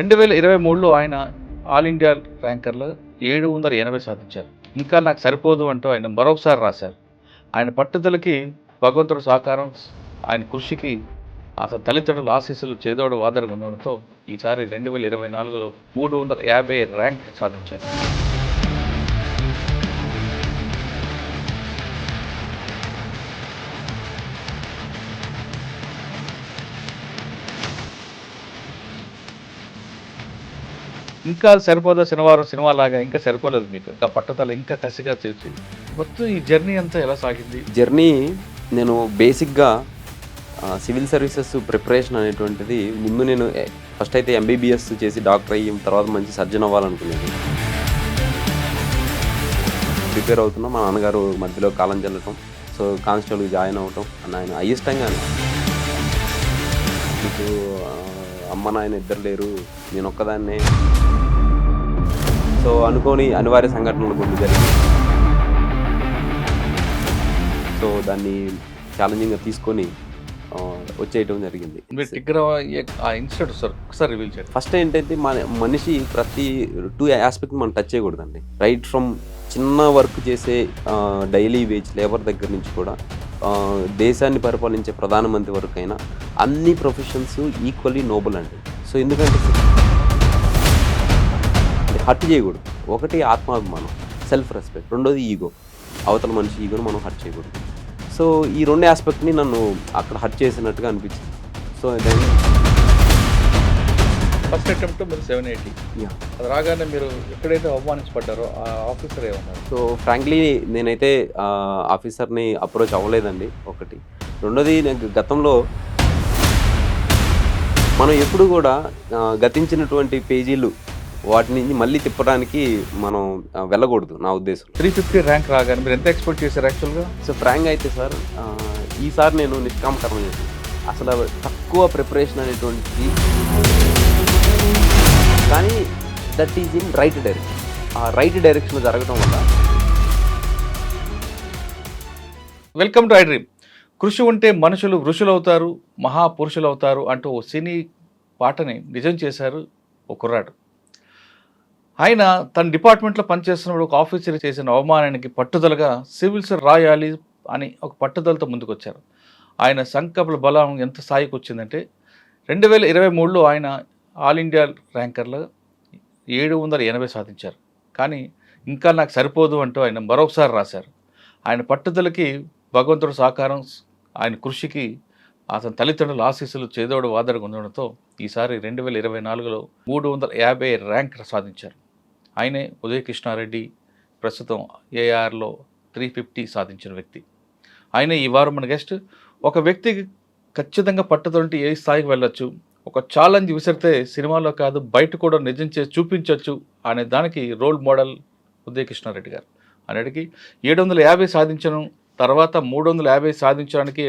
2023లో ఆయన all India ర్యాంకర్‌లో 780 సాధించారు. ఇంకా నాకు సరిపోదు అంటూ ఆయన మరొకసారి రాశారు. ఆయన పట్టుదలకి భగవంతుడి సహకారం, ఆయన కృషికి అతని తల్లిదండ్రుల ఆశీస్సులు చేదోడు వాదోడుగా ఉండడంతో ఈసారి 2024లో 350 ర్యాంక్ సాధించారు. ఇంకా సరిపోదా శనివారం సినిమాలాగా ఇంకా సరిపోలేదు మీకు. ఇంకా పట్టుదల ఇంకా కసిగా చేసి మొత్తం ఈ జర్నీ అంతా ఎలా సాగింది? జర్నీ నేను బేసిక్‌గా సివిల్ సర్వీసెస్ ప్రిపరేషన్ అనేటువంటిది ముందు నేను ఫస్ట్ అయితే ఎంబీబీఎస్ చేసి డాక్టర్ అయ్యి తర్వాత మంచి సర్జన్ అవ్వాలనుకునేది. ప్రిపేర్ అవుతున్నా మా నాన్నగారు మధ్యలో కాలం చెల్లటం, సో కానిస్టేబుల్‌కి జాయిన్ అవ్వటం ఆయన అయిష్టంగానే మీకు అమ్మ నాయన ఇద్దరు లేరు, నేను ఒక్కదాన్నే, సో అనుకోని అనివార్య సంఘటనలు కొన్ని జరిగాయి. సో దాన్ని ఛాలెంజింగ్‌గా తీసుకొని వచ్చేయటం జరిగింది. మీరు దగ్గర ఆ ఇన్సిడెంట్ ఒకసారి రివీల్ చేయండి. ఫస్ట్ ఏంటంటే మనిషి ప్రతి 2 ఆస్పెక్ట్ మనం టచ్ చేయకూడదండి. రైట్ ఫ్రమ్ చిన్న వర్క్ చేసే డైలీ వేజ్ లేబర్ దగ్గర నుంచి కూడా దేశాన్ని పరిపాలించే ప్రధానమంత్రి వరకు అయినా అన్ని ప్రొఫెషన్స్ ఈక్వల్లీ నోబుల్ అండి. సో ఎందుకంటే హర్ట్ చేయకూడదు. ఒకటి ఆత్మాభిమానం, సెల్ఫ్ రెస్పెక్ట్, రెండోది ఈగో. అవతల మనిషి ఈగోను మనం హర్ట్ చేయకూడదు. సో ఈ 2 ఆస్పెక్ట్ని నన్ను అక్కడ హర్ట్ చేసినట్టుగా అనిపించింది. సో ఫస్ట్ అటెంప్ట్ మీరు 780. అది రాగానే మీరు ఎక్కడైతే అవమానించబడ్డారో ఆ ఆఫీసర్ ఏమన్నారు? సో ఫ్రాంక్లీ నేనైతే ఆఫీసర్ని అప్రోచ్ అవ్వలేదండి. ఒకటి. రెండోది నేను గతంలో మనం ఎప్పుడు కూడా గతించినటువంటి పేజీలు వాటిని మళ్ళీ తిప్పడానికి మనం వెళ్ళకూడదు నా ఉద్దేశం. 350 ర్యాంక్ రాగానే మీరు ఎంత ఎక్స్పెక్ట్ చేశారు యాక్చువల్గా? సో ఫ్రాంక్ అయితే సార్ ఈసారి నేను నిష్కామకర్మ చేశాను. అసలు తక్కువ ప్రిపరేషన్ అనేటువంటిది, కానీ that is in right direction. ఆ రైట్ డైరెక్షన్లో జరగడం వల్ల. Welcome to I dream. కృషి ఉంటే మనుషులు ఋషులు అవుతారు, మహాపురుషులు అవుతారు అంటూ ఓ సినీ పాటని నిజం చేశారు ఓ కుర్రాడు. ఆయన తన డిపార్ట్మెంట్లో పనిచేస్తున్నప్పుడు ఒక ఆఫీసర్ చేసిన అవమానానికి పట్టుదలగా సివిల్స్ రాయాలి అని ఒక పట్టుదలతో ముందుకొచ్చారు. ఆయన సంకల్ప బలం ఎంత స్థాయికి వచ్చిందంటే 2023లో ఆయన ఆల్ ఇండియా ర్యాంకర్లో 780 సాధించారు. కానీ ఇంకా నాకు సరిపోదు అంటూ ఆయన మరొకసారి రాశారు. ఆయన పట్టుదలకి భగవంతుడి సహకారం, ఆయన కృషికి అతని తల్లిదండ్రుల ఆశీస్సులు చేదోడు వాదోడుగా ఉండడంతో ఈసారి 2024లో 350 ర్యాంక్ సాధించారు. ఆయనే ఉదయ్ కృష్ణారెడ్డి, ప్రస్తుతం ఏఆర్లో 350 సాధించిన వ్యక్తి. ఆయనే ఈ వారం మన గెస్ట్. ఒక వ్యక్తికి ఖచ్చితంగా పట్టుదలంటే ఏ స్థాయికి వెళ్ళొచ్చు, ఒక ఛాలెంజ్ విసిరితే సినిమాలో కాదు బయట కూడా నిజం చేసి చూపించవచ్చు అనే దానికి రోల్ మోడల్ ఉదయ్ కృష్ణారెడ్డి గారు. అన్నిటికీ 750 సాధించడం తర్వాత 350 సాధించడానికి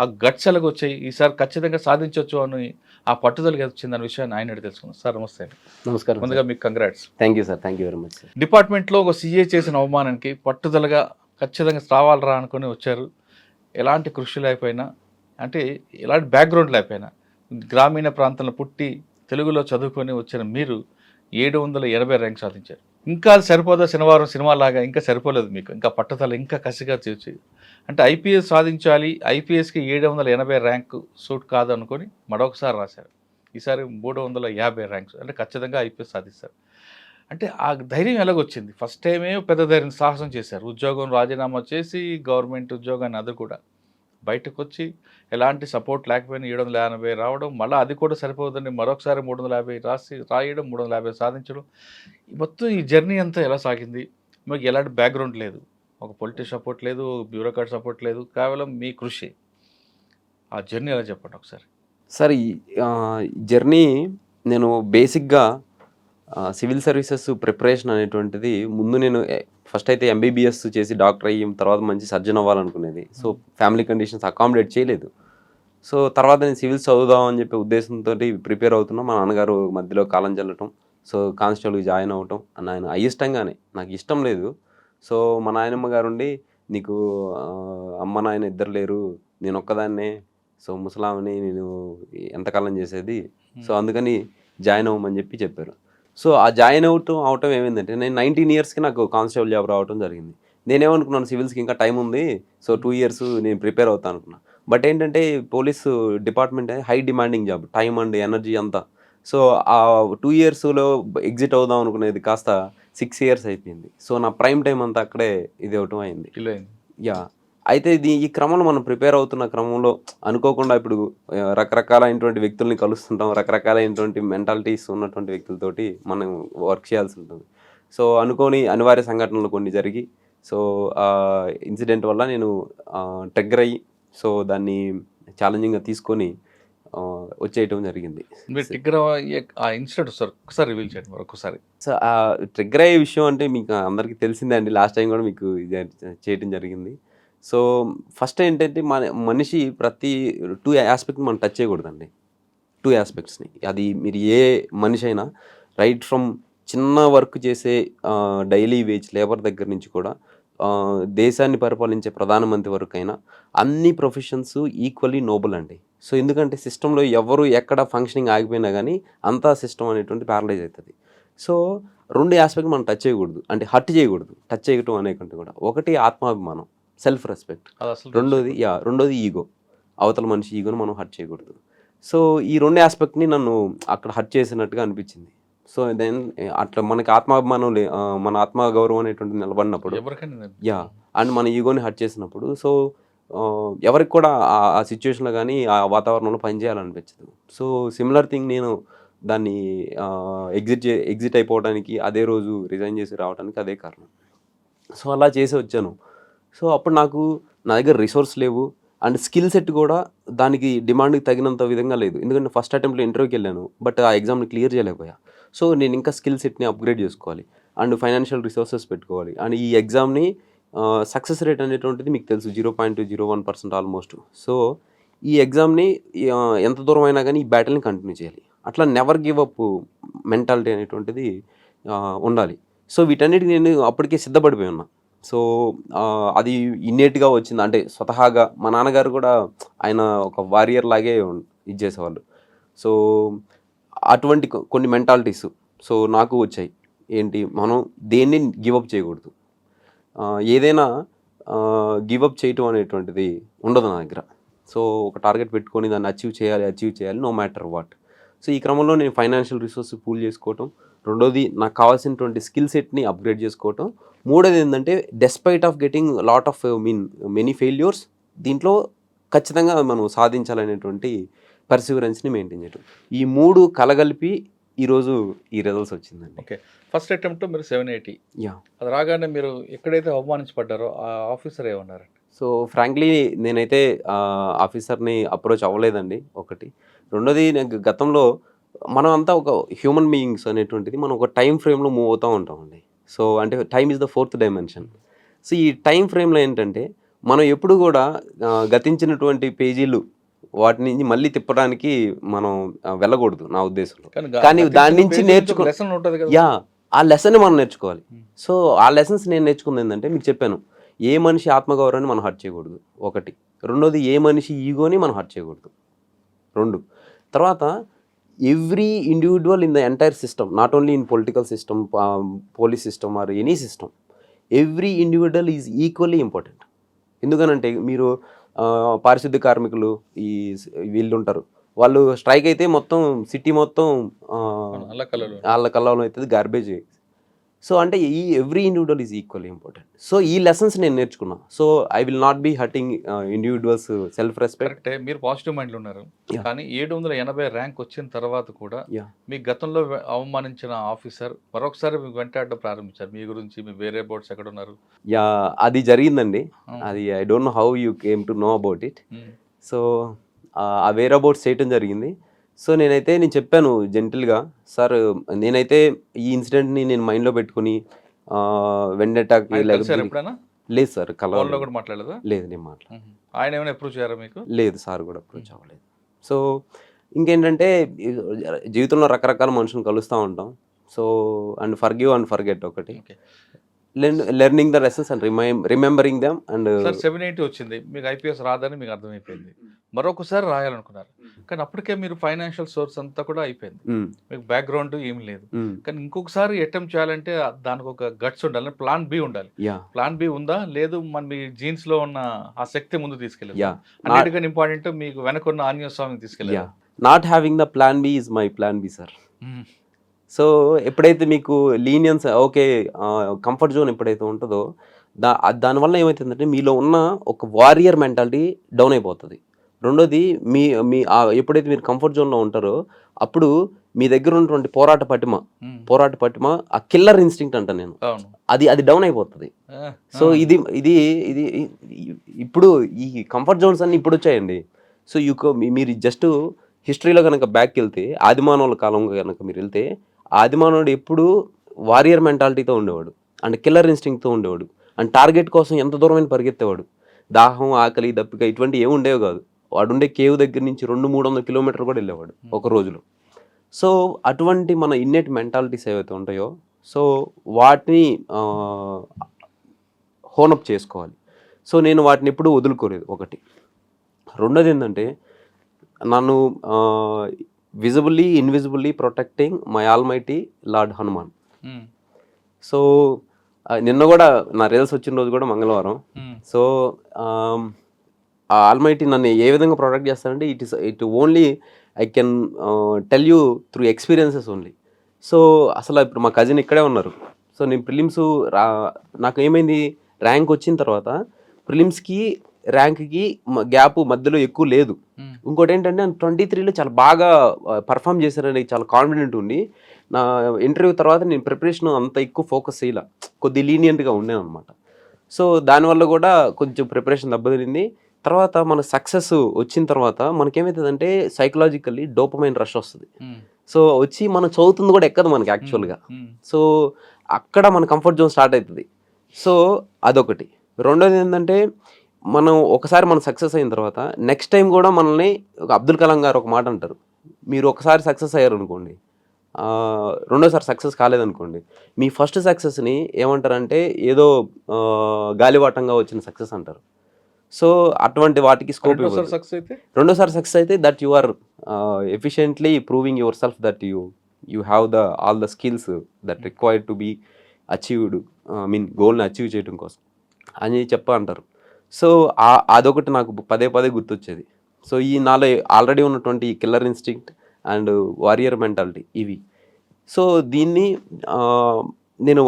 ఆ గట్స్ ఎలాగ వచ్చాయి, ఈసారి ఖచ్చితంగా సాధించవచ్చు అని ఆ పట్టుదలకి వచ్చిందన్న విషయాన్ని ఆయన తెలుసుకున్నాం. సార్ నమస్తే అండి. నమస్కారం. ముందుగా మీకు congrats. Thank you sir. Thank you very much sir. డిపార్ట్మెంట్లో ఒక సీఏ చేసిన అవమానానికి పట్టుదలగా ఖచ్చితంగా రావాలరా అనుకుని వచ్చారు. ఎలాంటి కృషి లేకపోయినా, అంటే ఎలాంటి బ్యాక్గ్రౌండ్ లేకపోయినా, గ్రామీణ ప్రాంతంలో పుట్టి తెలుగులో చదువుకొని వచ్చిన మీరు 780 ర్యాంక్ సాధించారు. ఇంకా సరిపోదా శనివారం సినిమాలాగా ఇంకా సరిపోలేదు మీకు. ఇంకా పట్టుదల ఇంకా కసిగా చేసి అంటే ఐపీఎస్ సాధించాలి, ఐపీఎస్కి 780 ర్యాంకు సూట్ కాదు అనుకొని మరొకసారి రాశారు. ఈసారి 350 ర్యాంక్స్ అంటే ఖచ్చితంగా ఐపీఎస్ సాధిస్తారు. అంటే ఆ ధైర్యం ఎలాగొచ్చింది? ఫస్ట్ టైమే పెద్ద ధైర్యం సాహసం చేశారు. ఉద్యోగం రాజీనామా చేసి గవర్నమెంట్ ఉద్యోగాన్ని అది కూడా బయటకు వచ్చి ఎలాంటి సపోర్ట్ లేకపోయినా 780 రావడం, మళ్ళీ అది కూడా సరిపోతుందని మరొకసారి 350 రాయడం, 350 సాధించడం. మొత్తం ఈ జర్నీ అంతా ఎలా సాగింది? మీకు ఎలాంటి బ్యాక్గ్రౌండ్ లేదు, ఒక పొలిటిషియన్ సపోర్ట్ లేదు, బ్యూరోక్రాట్ సపోర్ట్ లేదు, కేవలం మీ కృషి. ఆ జర్నీ ఎలా చెప్పండి ఒకసారి. సార్ ఈ జర్నీ నేను బేసిక్‌గా సివిల్ సర్వీసెస్ ప్రిపరేషన్ అనేటువంటిది ముందు నేను ఫస్ట్ అయితే ఎంబీబీఎస్ చేసి డాక్టర్ అయ్యి తర్వాత మంచి సర్జన్ అవ్వాలనుకునేది. సో ఫ్యామిలీ కండిషన్స్ అకామిడేట్ చేయలేదు. సో తర్వాత నేను సివిల్స్ చదువుదాం అని చెప్పే ఉద్దేశంతో ప్రిపేర్ అవుతున్నా. మా నాన్నగారు మధ్యలో కాలం చెల్లటం, సో కానిస్టేబుల్‌కి జాయిన్ అవ్వటం ఆయన అయిష్టంగానే, నాకు ఇష్టం లేదు. సో మా నాయనమ్మ గారు ఉండి, నీకు అమ్మ నాయన ఇద్దరు లేరు, నేను ఒక్కదాన్నే, సో ముసలామని నేను ఎంతకాలం చేసేది, సో అందుకని జాయిన్ అవ్వమని చెప్పారు. సో ఆ జాయిన్ అవటం ఏమైందంటే నేను 19 ఇయర్స్కి నాకు కానిస్టేబుల్ జాబ్ రావడం జరిగింది. నేనేమనుకున్నాను సివిల్స్కి ఇంకా టైం ఉంది, సో 2 ఇయర్స్ నేను ప్రిపేర్ అవుతాను అనుకున్నా. బట్ ఏంటంటే police department high demanding job, time and energy అంతా. సో ఆ 2 ఇయర్స్లో ఎగ్జిట్ అవుదాం అనుకునేది కాస్త 6 ఇయర్స్ అయిపోయింది. సో నా ప్రైమ్ టైం అంతా అక్కడే ఇది అవటం అయింది. కిలో అయింది. యా అయితే ఈ క్రమంలో మనం ప్రిపేర్ అవుతున్న క్రమంలో అనుకోకుండా ఇప్పుడు రకరకాలైనటువంటి వ్యక్తుల్ని కలుస్తుంటాం, రకరకాలైనటువంటి మెంటాలిటీస్ ఉన్నటువంటి వ్యక్తులతోటి మనం వర్క్ చేయాల్సి ఉంటుంది. సో అనుకోని అనివార్య సంఘటనలు కొన్ని జరిగి, సో ఇన్సిడెంట్ వల్ల నేను ట్రిగ్గర్ అయ్యి, సో దాన్ని ఛాలెంజింగ్గా తీసుకొని వచ్చేయటం జరిగింది. మీరు ట్రిగ్గర్ అయ్యే ఆ ఇన్సిడెంట్ ఒకసారి రివీల్ చేయండి మరొకసారి. సో ట్రిగ్గర్ అయ్యే విషయం అంటే మీకు అందరికీ తెలిసిందే అండి. లాస్ట్ టైం కూడా మీకు ఇది చేయటం జరిగింది. సో ఫస్ట్ ఏంటంటే మనిషి ప్రతి 2 ఆస్పెక్ట్ని మనం టచ్ చేయకూడదండి. 2 ఆస్పెక్ట్స్ని. అది మీరు ఏ మనిషి అయినా రైట్ ఫ్రమ్ చిన్న వర్క్ చేసే డైలీ వేజ్ లేబర్ దగ్గర నుంచి కూడా దేశాన్ని పరిపాలించే ప్రధానమంత్రి వరకు అయినా అన్ని ప్రొఫెషన్స్ ఈక్వల్లీ నోబుల్ అండి. సో ఎందుకంటే సిస్టంలో ఎవరు ఎక్కడ ఫంక్షనింగ్ ఆగిపోయినా కానీ అంతా సిస్టమ్ అనేటువంటి ప్యారలైజ్ అవుతుంది. సో 2 ఆస్పెక్ట్ మనం టచ్ చేయకూడదు, అంటే హర్ట్ చేయకూడదు. టచ్ చేయటం అనేకంటే కూడా ఒకటి ఆత్మాభిమానం, సెల్ఫ్ రెస్పెక్ట్. రెండోది ఈగో, అవతల మనిషి ఈగోని మనం హర్ట్ చేయకూడదు. సో ఈ 2 ఆస్పెక్ట్ని నన్ను అక్కడ హర్ట్ చేసినట్టుగా అనిపించింది. సో దెన్ అట్లా మనకి ఆత్మాభిమానం మన ఆత్మగౌరవం అనేటువంటిది నిలబడినప్పుడు అండ్ మన ఈగోని హర్ట్ చేసినప్పుడు, సో ఎవరికి కూడా ఆ సిచ్యువేషన్లో కానీ ఆ వాతావరణంలో పనిచేయాలనిపించదు. సో సిమిలర్ థింగ్ నేను దాన్ని ఎగ్జిట్ అయిపోవడానికి అదే రోజు రిజైన్ చేసి రావడానికి అదే కారణం. సో అలా చేసి వచ్చాను. సో అప్పుడు నాకు నా దగ్గర రిసోర్స్ లేవు అండ్ స్కిల్ సెట్ కూడా దానికి డిమాండ్కి తగినంత విధంగా లేదు. ఎందుకంటే ఫస్ట్ అటెంప్ట్లో ఇంటర్వ్యూకి వెళ్ళాను, బట్ ఆ ఎగ్జామ్ని క్లియర్ చేయలేకపోయా. సో నేను ఇంకా స్కిల్ సెట్ని అప్గ్రేడ్ చేసుకోవాలి అండ్ ఫైనాన్షియల్ రిసోర్సెస్ పెట్టుకోవాలి. అండ్ ఈ ఎగ్జామ్ని సక్సెస్ రేట్ అనేటువంటిది మీకు తెలుసు 0.01% ఆల్మోస్ట్. సో ఈ ఎగ్జామ్ని ఎంత దూరం అయినా కానీ ఈ బ్యాటిల్ని కంటిన్యూ చేయాలి. అట్లా నెవర్ గివ్ అప్ మెంటాలిటీ అనేటువంటిది ఉండాలి. సో వీటన్నిటికి నేను అప్పటికే సిద్ధపడిపోయి ఉన్నా. సో అది ఇన్నేట్గా వచ్చింది, అంటే స్వతహాగా మా నాన్నగారు కూడా ఆయన ఒక వారియర్ లాగే ఇది చేసేవాళ్ళు. సో అటువంటి కొన్ని మెంటాలిటీస్ సో నాకు వచ్చాయి. ఏంటి, మనం దేన్ని గివప్ చేయకూడదు, ఏదైనా గివప్ చేయటం అనేటువంటిది ఉండదు నా దగ్గర. సో ఒక టార్గెట్ పెట్టుకొని దాన్ని అచీవ్ చేయాలి నో మ్యాటర్ వాట్. సో ఈ క్రమంలో నేను ఫైనాన్షియల్ రిసోర్స్ పూల్ చేసుకోవటం, రెండోది నాకు కావాల్సినటువంటి స్కిల్ సెట్ని అప్గ్రేడ్ చేసుకోవటం, మూడోది ఏంటంటే despite of getting lot of many failures, దీంట్లో ఖచ్చితంగా మనం సాధించాలనేటువంటి పర్సివరెన్స్ని మెయింటైన్ చేయటం. ఈ 3 కలగలిపి ఈరోజు ఈ రిజల్ట్స్ వచ్చిందండి. ఓకే, ఫస్ట్ అటెంప్ట్ మీరు 780. అది రాగానే మీరు ఎక్కడైతే అవమానించబడ్డారో ఆ ఆఫీసర్ ఏమన్నారండి? సో ఫ్రాంక్లీ నేనైతే ఆఫీసర్ని అప్రోచ్ అవ్వలేదండి ఒకటి. రెండోది నాకు గతంలో మనం అంతా ఒక హ్యూమన్ బీయింగ్స్ అనేటువంటిది మనం ఒక టైం ఫ్రేమ్లో మూవ్ అవుతూ ఉంటామండి. సో అంటే time is the 4th dimension. So ఈ టైం ఫ్రేమ్లో ఏంటంటే మనం ఎప్పుడు కూడా గతించినటువంటి పేజీలు వాటి నుంచి మళ్ళీ తిప్పడానికి మనం వెళ్ళకూడదు నా ఉద్దేశంలో. కానీ దాని నుంచి ఆ లెసన్ మనం నేర్చుకోవాలి. సో ఆ లెసన్స్ నేను నేర్చుకుంది ఏంటంటే మీకు చెప్పాను, ఏ మనిషి ఆత్మగౌరవాన్ని మనం హర్ట్ చేయకూడదు ఒకటి. రెండోది ఏ మనిషి ఈగోని మనం హర్ట్ చేయకూడదు 2. తర్వాత every individual in the entire system, not only in political system, police system or any system, every individual is equally important. ఎందుకనంటే మీరు పారిశుద్ధ్య కార్మికులు వీళ్ళు ఉంటారు, వాళ్ళు స్ట్రైక్ అయితే మొత్తం సిటీ మొత్తం అల్లకల్లోలం అవుతుంది, గార్బేజ్. సో అంటే ఈ every individual is equally important. So ఈ లెసన్స్ నేను నేర్చుకున్నా. So I will not be hurting individuals self respect. మీరు పాజిటివ్ మైండ్లో ఉన్నారు, కానీ 780 ర్యాంక్ వచ్చిన తర్వాత కూడా మీ గతంలో అవమానించిన ఆఫీసర్ మరొకసారి మీకు వెంటాడడం ప్రారంభించారు. మీ గురించి మీ వేరే బోర్డ్స్ ఎక్కడ ఉన్నారు? అది జరిగిందండి. అది I don't know how you came to know about it. So ఆ వేరే బోర్డ్స్ చేయటం జరిగింది. సో నేను చెప్పాను జెంటిల్గా, సార్ నేనైతే ఈ ఇన్సిడెంట్ని నేను మైండ్లో పెట్టుకుని వెండటాకి లేదు సార్, మాట్లాడలేదా? లేదు, నేను మాట్లాడలేదు. ఆయన ఏమైనా అప్రోచ్ చేయారా మీకు? లేదు, సార్ కూడా అప్రోచ్ అవ్వలేదు. సో ఇంకేంటంటే జీవితంలో రకరకాల మనుషులను కలుస్తూ ఉంటాం. So and forgive and forget ఒకటి. Learning the lessons and remembering them and sir 780 వచ్చింది, మీకు ఐపీఎస్ రాదని మీకు అర్థమైపోయింది, మరొకసారి రాయాలనుకున్నారు, కానీ అప్పటికే మీరు ఫైనాన్షియల్ సోర్స్ అంతా కూడా అయిపోయింది, మీకు బ్యాక్గ్రౌండ్ ఏమి లేదు, కానీ ఇంకొకసారి అటెంప్ట్ చేయాలంటే దానికి ఒక గట్స్ ఉండాలి, ప్లాన్ బి ఉండాలి. ప్లాన్ బి ఉందా? లేదు, మన మీ జీన్స్ లో ఉన్న ఆ శక్తి ముందు తీసుకెళ్ళాలి. అన్నిటికన్నా ఇంపార్టెంట్ మీకు వెనకున్న ఆంజనేయ స్వామిని తీసుకెళ్ళాలి. Not having the plan B is my plan B sir. So ఎప్పుడైతే మీకు లీనియన్స్ ఓకే కంఫర్ట్ జోన్ ఎప్పుడైతే ఉంటుందో దానివల్ల ఏమవుతుందంటే మీలో ఉన్న ఒక వారియర్ మెంటాలిటీ డౌన్ అయిపోతుంది. రెండోది మీ ఎప్పుడైతే మీరు కంఫర్ట్ జోన్లో ఉంటారో అప్పుడు మీ దగ్గర ఉన్నటువంటి పోరాట పటిమ ఆ కిల్లర్ ఇన్స్టింక్ట్ అంట నేను, అది డౌన్ అయిపోతుంది. సో ఇది ఇది ఇది ఇప్పుడు ఈ కంఫర్ట్ జోన్స్ అన్ని ఇప్పుడు వచ్చాయండి. సో మీరు జస్ట్ హిస్టరీలో కనుక బ్యాక్కి వెళ్తే ఆదిమానవుల కాలంలో కనుక మీరు వెళ్తే ఆదిమానవుడు ఎప్పుడు వారియర్ మెంటాలిటీతో ఉండేవాడు అండ్ కిల్లర్ ఇన్స్టింక్ట్తో ఉండేవాడు అండ్ టార్గెట్ కోసం ఎంత దూరమైన పరిగెత్తేవాడు. దాహం, ఆకలి, దప్పిక ఇటువంటి ఏమి ఉండేవి కాదు. వాడు ఉండే కేవ్ దగ్గర నుంచి 200-300 కిలోమీటర్లు కూడా వెళ్ళేవాడు ఒక రోజులో. సో అటువంటి మన ఇన్నెట్ మెంటాలిటీస్ ఏవైతే ఉంటాయో సో వాటిని హోనప్ చేసుకోవాలి. సో నేను వాటిని ఎప్పుడూ వదులుకోలేదు ఒకటి. రెండోది ఏంటంటే నన్ను visibly invisibly protecting my almighty lord Hanuman. So నిన్న కూడా నా రీల్స్ వచ్చిన రోజు కూడా మంగళవారం. సో ఆ ఆల్మైటీ నన్ను ఏ విధంగా ప్రొటెక్ట్ చేస్తానంటే it only I can tell you through experiences only. So అసలు ఇప్పుడు మా కజిన్ ఇక్కడే ఉన్నారు. సో నేను ప్రిలిమ్స్ నాకు ఏమైంది, ర్యాంక్ వచ్చిన తర్వాత ప్రిలిమ్స్కి ర్యాంక్కి గ్యాప్ మధ్యలో ఎక్కువ లేదు. ఇంకోటి ఏంటంటే 23లో చాలా బాగా పర్ఫామ్ చేశారని చాలా కాన్ఫిడెంట్ ఉండి నా ఇంటర్వ్యూ తర్వాత నేను ప్రిపరేషన్ అంత ఎక్కువ ఫోకస్ చేయాల, కొద్ది లీనియంట్గా ఉండేను అనమాట. సో దానివల్ల కూడా కొంచెం ప్రిపరేషన్ దెబ్బతింది. తర్వాత మన సక్సెస్ వచ్చిన తర్వాత మనకేమవుతుందంటే సైకలాజికల్లీ డోపమైన్ రష్ వస్తుంది. సో వచ్చి మనం చదువుతుంది కూడా ఎక్కదు మనకి యాక్చువల్గా. సో అక్కడ మన కంఫర్ట్ జోన్ స్టార్ట్ అవుతుంది. సో అదొకటి. రెండోది ఏంటంటే మనం ఒకసారి మనం సక్సెస్ అయిన తర్వాత నెక్స్ట్ టైం కూడా మనల్ని అబ్దుల్ కలాం గారు ఒక మాట అంటారు, మీరు ఒకసారి సక్సెస్ అయ్యారు అనుకోండి, రెండోసారి సక్సెస్ కాలేదనుకోండి, మీ ఫస్ట్ సక్సెస్ని ఏమంటారంటే ఏదో గాలివాటంగా వచ్చిన సక్సెస్ అంటారు. సో అటువంటి వాటికి స్కోప్ ఇవ్వదు. రెండోసారి సక్సెస్ అయితే that you are efficiently proving yourself that you have all the skills that required to be achieved, గోల్ని అచీవ్ చేయడం కోసం అని అంటారు. సో అదొకటి నాకు పదే గుర్తొచ్చేది. సో ఈ నాలో ఆల్రెడీ ఉన్నటువంటి killer instinct and warrior mentality ఇవి. సో దీన్ని నేను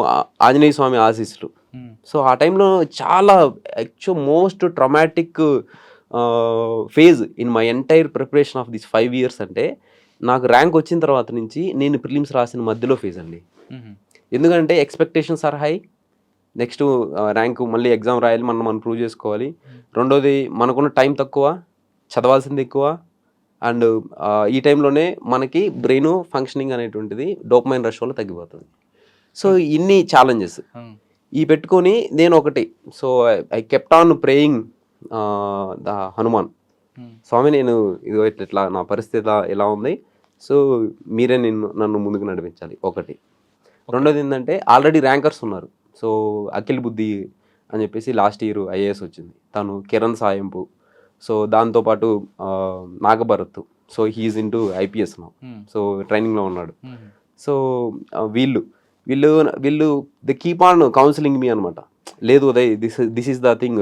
ఆంజనేయ స్వామి ఆశీస్సులు. సో ఆ టైంలో చాలా most traumatic phase in my entire preparation of this 5 years అంటే నాకు ర్యాంక్ వచ్చిన తర్వాత నుంచి నేను ప్రిలిమ్స్ రాసిన మధ్యలో ఫేజ్ అండి. ఎందుకంటే expectations are high. Next rank మళ్ళీ ఎగ్జామ్ రాయాలి, మనం ప్రూవ్ చేసుకోవాలి. రెండోది మనకున్న టైం తక్కువ, చదవాల్సింది ఎక్కువ, అండ్ ఈ టైంలోనే మనకి బ్రెయిన్ ఫంక్షనింగ్ అనేటువంటిది డోపమైన్ రష్ వల్ల తగ్గిపోతుంది. సో ఇన్ని ఛాలెంజెస్ ఈ పెట్టుకొని నేను ఒకటి, so I kept on praying the Hanuman Swami, నేను ఇదో ఇట్లా నా పరిస్థితి ఎలా ఉంది, సో మీరే నన్ను ముందుకు నడిపించాలి ఒకటి. రెండోది ఏంటంటే ఆల్రెడీ ర్యాంకర్స్ ఉన్నారు. సో అఖిల్ బుద్ధి అని చెప్పేసి లాస్ట్ ఇయర్ ఐఏఎస్ వచ్చింది, తను కిరణ్ సాయంపు. సో దాంతోపాటు Nagabharat, so he is in to IPS now, so ట్రైనింగ్లో ఉన్నాడు. సో వీళ్ళు they keep on counselling me అనమాట. లేదు Uday, this is the thing,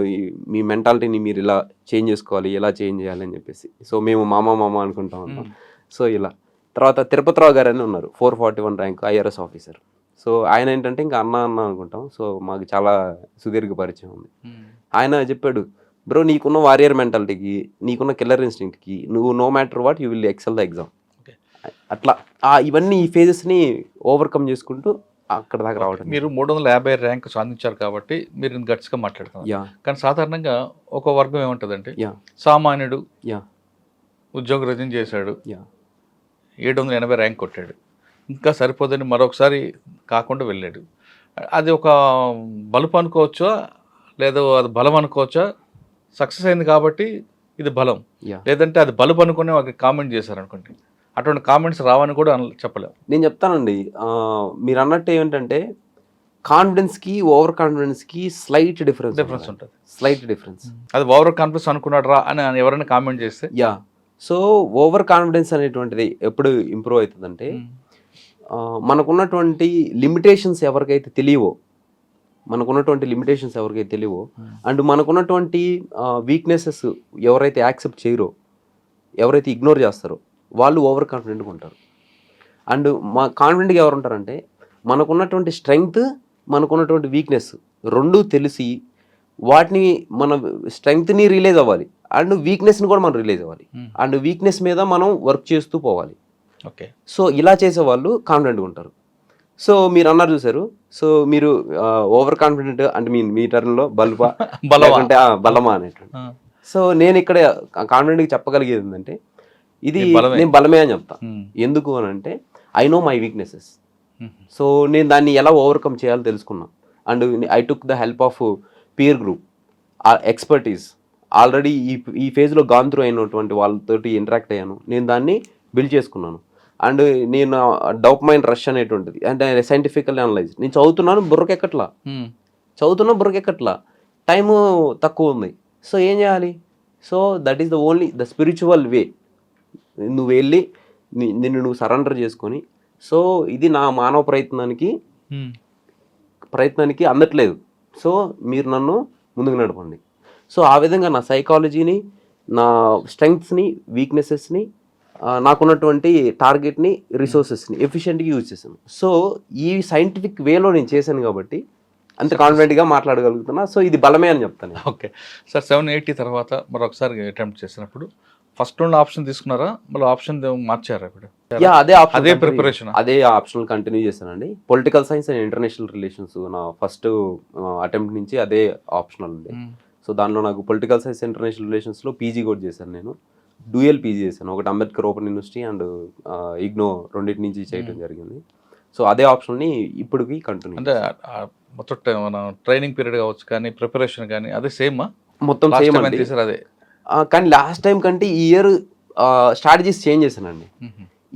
మీ మెంటాలిటీని మీరు ఇలా చేంజ్ చేసుకోవాలి, ఎలా చేంజ్ చేయాలి అని చెప్పేసి. సో మేము మామ అనుకుంటాం అన్నమాట. సో ఇలా తర్వాత తిరుపతిరావు గారు అని ఉన్నారు, 441 ర్యాంక్ ఐఆర్ఎస్ ఆఫీసర్. సో ఆయన ఏంటంటే ఇంకా అన్న అనుకుంటాం. సో మాకు చాలా సుదీర్ఘ పరిచయం ఉంది. ఆయన చెప్పాడు, బ్రో నీకున్న వారియర్ మెంటాలిటీకి, నీకున్న కిల్లర్ ఇన్స్టింక్ట్కి నువ్వు no matter what you will excel the exam. అట్లా ఇవన్నీ ఈ ఫేజెస్ని ఓవర్కమ్ చేసుకుంటూ అక్కడ దాకా రావడం. మీరు 350 ర్యాంక్ సాధించారు కాబట్టి మీరు గట్స్గా మాట్లాడుతున్నారు. కానీ సాధారణంగా ఒక వర్గం ఏముంటుందంటే, సామాన్యుడు ఉద్యోగ రిజైన్ చేశాడు, 780 ర్యాంక్ కొట్టాడు, ఇంకా సరిపోదని మరొకసారి కాకుండా వెళ్ళాడు. అది ఒక బలుపు అనుకోవచ్చా, లేదా అది బలం అనుకోవచ్చా? సక్సెస్ అయింది కాబట్టి ఇది బలం, లేదంటే అది బలుపు అనుకుని ఒక కామెంట్ చేశారు అనుకోండి, అటువంటి కామెంట్స్ రావని కూడా చెప్పలేము. నేను చెప్తానండి, మీరు అన్నట్టు ఏమిటంటే కాన్ఫిడెన్స్కి ఓవర్ కాన్ఫిడెన్స్కి స్లైట్ డిఫరెన్స్ డిఫరెన్స్ ఉంటుంది. Slight difference. అది ఓవర్ కాన్ఫిడెన్స్ అనుకున్నాడు రా అని ఎవరైనా కామెంట్ చేస్తే యా. సో ఓవర్ కాన్ఫిడెన్స్ అనేటువంటిది ఎప్పుడు ఇంప్రూవ్ అవుతుందంటే మనకున్నటువంటి లిమిటేషన్స్ ఎవరికైతే తెలియవో అండ్ మనకున్నటువంటి వీక్నెసెస్ ఎవరైతే యాక్సెప్ట్ చేయరో, ఎవరైతే ఇగ్నోర్ చేస్తారో వాళ్ళు ఓవర్ కాన్ఫిడెంట్గా ఉంటారు. అండ్ మా కాన్ఫిడెంట్గా ఎవరు ఉంటారంటే మనకున్నటువంటి స్ట్రెంగ్త్, మనకున్నటువంటి వీక్నెస్ రెండూ తెలిసి వాటిని మన స్ట్రెంగ్త్ని రిలీజ్ అవ్వాలి అండ్ వీక్నెస్ని కూడా మనం రిలీజ్ అవ్వాలి అండ్ వీక్నెస్ మీద మనం వర్క్ చేస్తూ పోవాలి. ఓకే. సో ఇలా చేసేవాళ్ళు కాన్ఫిడెంట్గా ఉంటారు. సో మీరు అన్నారు చూసారు, సో మీరు ఓవర్ కాన్ఫిడెంట్ అంటే మీ టర్న్లో బల్బా అంటే బలమా అనేటువంటి. సో నేను ఇక్కడ కాన్ఫిడెంట్గా చెప్పగలిగేది ఏంటంటే ఇది నేను బలమే అని చెప్తా. ఎందుకు అని అంటే I know my weaknesses. So నేను దాన్ని ఎలా ఓవర్కమ్ చేయాలో తెలుసుకున్నా and I took the help of peer group expertise. Already ఈ ఫేజ్లో గాన్ త్రూ అయినటువంటి వాళ్ళతోటి ఇంటరాక్ట్ అయ్యాను, నేను దాన్ని బిల్డ్ చేసుకున్నాను. అండ్ నేను డోపమైన్ రష్ అనేటువంటిది అంటే సైంటిఫికల్ అనలైజ్ నేను చదువుతున్నాను, బుర్రకెక్కట్లా, టైము తక్కువ ఉంది. సో ఏం చేయాలి? So that is the spiritual వే. నువ్వు వెళ్ళి నిన్ను నువ్వు సరెండర్ చేసుకొని, సో ఇది నా మానవ ప్రయత్నానికి అందట్లేదు, సో మీరు నన్ను ముందుకు నడపండి. సో ఆ విధంగా నా సైకాలజీని, నా స్ట్రెంగ్త్స్ని, వీక్నెసెస్ని, నాకున్నటువంటి టార్గెట్ని, రిసోర్సెస్ని ఎఫిషియెంట్గా యూజ్ చేశాను. సో ఈ సైంటిఫిక్ వేలో నేను చేశాను కాబట్టి అంత కాన్ఫిడెంట్గా మాట్లాడగలుగుతున్నా. సో ఇది బలమే అని చెప్తాను. Okay sir. 780 తర్వాత మరొకసారి అటెంప్ట్ చేసినప్పుడు ఫస్ట్ ఉన్న ఆప్షన్ తీసుకున్నారా, మళ్ళీ ఆప్షన్ మార్చారా? ఇప్పుడు అదే ప్రిపరేషన్, అదే ఆప్షన్ కంటిన్యూ చేశానండి. Political science and international relations నా ఫస్ట్ అటెంప్ట్ నుంచి అదే ఆప్షనల్ ఉంది. సో దానిలో నాకు పొలిటికల్ సైన్స్ ఇంటర్నేషనల్ రిలేషన్స్లో పీజీ కూడా చేశాను. నేను డ్యూయల్ పీజీ చేశాను, ఒకటి Ambedkar open university and IGNOU రెండింటి నుంచి చేయడం జరిగింది. సో అదే ఆప్షన్ని ఇప్పటికి కంటిన్యూ. అంటే మొత్తం మన ట్రైనింగ్ పీరియడ్ కావచ్చు కానీ ప్రిపరేషన్ కానీ అదే సేమ్ మొత్తం సేమ్ అండి. అదే కానీ లాస్ట్ టైం కంటే ఈ ఇయర్ స్ట్రాటజీస్ చేంజ్ చేశానండి.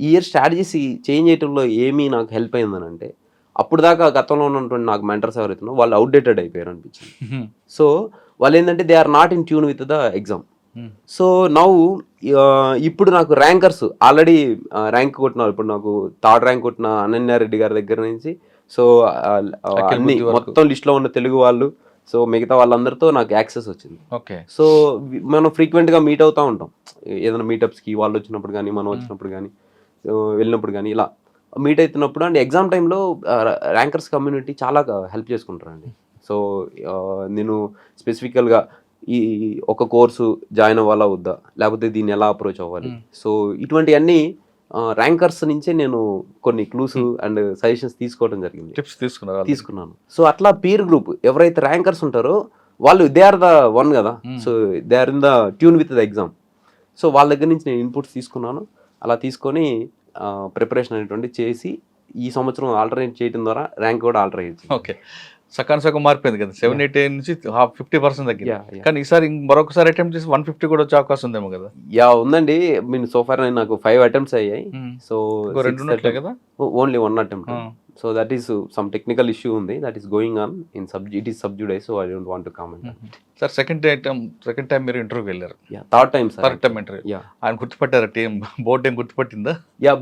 ఈ ఇయర్ స్ట్రాటజీస్ చేంజ్ చేయడంలో ఏమీ నాకు హెల్ప్ అయిందని అంటే అప్పుడు దాకా గతంలో ఉన్నటువంటి నాకు మెంటర్స్ ఎవరైతున్నారో వాళ్ళు అవుట్డేటెడ్ అయిపోయారు అనిపించింది. సో వాళ్ళు ఏంటంటే they are not in tune with the exam. So now ఇప్పుడు నాకు ర్యాంకర్స్ ఆల్రెడీ ర్యాంక్ కొట్టినారు. ఇప్పుడు నాకు థర్డ్ ర్యాంక్ కొట్టిన అనన్యారెడ్డి గారి దగ్గర నుంచి, సో అన్ని మొత్తం లిస్ట్లో ఉన్న తెలుగు వాళ్ళు, సో మిగతా వాళ్ళందరితో నాకు యాక్సెస్ వచ్చింది. ఓకే. సో మనం ఫ్రీక్వెంట్గా మీట్ అవుతూ ఉంటాం, ఏదైనా మీటప్స్కి వాళ్ళు వచ్చినప్పుడు కానీ, మనం వచ్చినప్పుడు కానీ, వెళ్ళినప్పుడు కానీ, ఇలా మీట్ అవుతున్నప్పుడు అండ్ ఎగ్జామ్ టైంలో ర్యాంకర్స్ కమ్యూనిటీ చాలా హెల్ప్ చేసుకుంటారండి. సో నేను స్పెసిఫికల్గా ఈ ఒక కోర్సు జాయిన్ అవ్వాలా వద్దా, లేకపోతే దీన్ని ఎలా అప్రోచ్ అవ్వాలి, సో ఇటువంటివన్నీ ర్యాంకర్స్ నుంచే నేను కొన్ని క్లూస్ అండ్ సజెషన్స్ తీసుకోవడం జరిగింది, టిప్స్ తీసుకున్నాను. సో అట్లా పీర్ గ్రూప్ ఎవరైతే ర్యాంకర్స్ ఉంటారో వాళ్ళు దే ఆర్ ద వన్ కదా, so they are in the tune with the exam. So వాళ్ళ దగ్గర నుంచి నేను ఇన్పుట్స్ తీసుకున్నాను. అలా తీసుకొని ప్రిపరేషన్ అనేటువంటి చేసి ఈ సంవత్సరం ఆల్టర్నేట్ చేయడం ద్వారా ర్యాంక్ కూడా ఆల్టర్ అయ్యింది. ఓకే. సగం మారిపోయింది కదా, 780 నుంచి 50% తగ్గింది. కానీ ఈసారి మరొకసారి అటెంప్ట్ చేసి 150 కూడా వచ్చే అవకాశం ఉందేమో కదా? ఉందండి. మీన్ సోఫార్ నాకు 5 అటెంప్ట్స్ అయ్యాయి. సో 2 కదా, only 1 attempt. So that is some technical issue ఉంది, that is going on in it is sub judice, so I don't want to comment. Sir second time మీరు ఇంటర్వ్యూకి వెళ్ళారు. Third time interview. ఆయన గుర్తుపట్టారా? Team board ఏం గుర్తుపట్టిందా?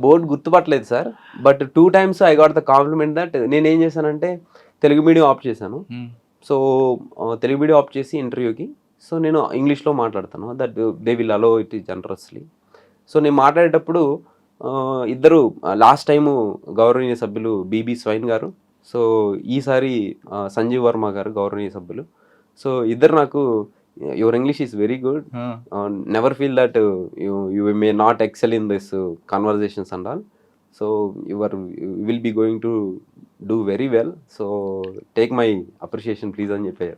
Board గుర్తుపట్టలేదు sir, but 2 times I got the compliment that నేను ఏం చేశానంటే తెలుగు మీడియం ఆప్ట్ చేశాను. సో తెలుగు మీడియం ఆప్ట్ చేసి ఇంటర్వ్యూకి, సో నేను ఇంగ్లీష్లో మాట్లాడతాను, that they will allow it generously. So నేను మాట్లాడేటప్పుడు ఇద్దరు లాస్ట్ టైము గౌరవనీయ సభ్యులు బీబీ స్వైన్ గారు, సో ఈసారి సంజీవ్ వర్మ గారు గౌరవనీయ సభ్యులు. సో ఇద్దరు నాకు your English is very good, never feel that you may not excel in this conversations and all, so you will be going to do very well, so take my appreciation please అని చెప్పారు.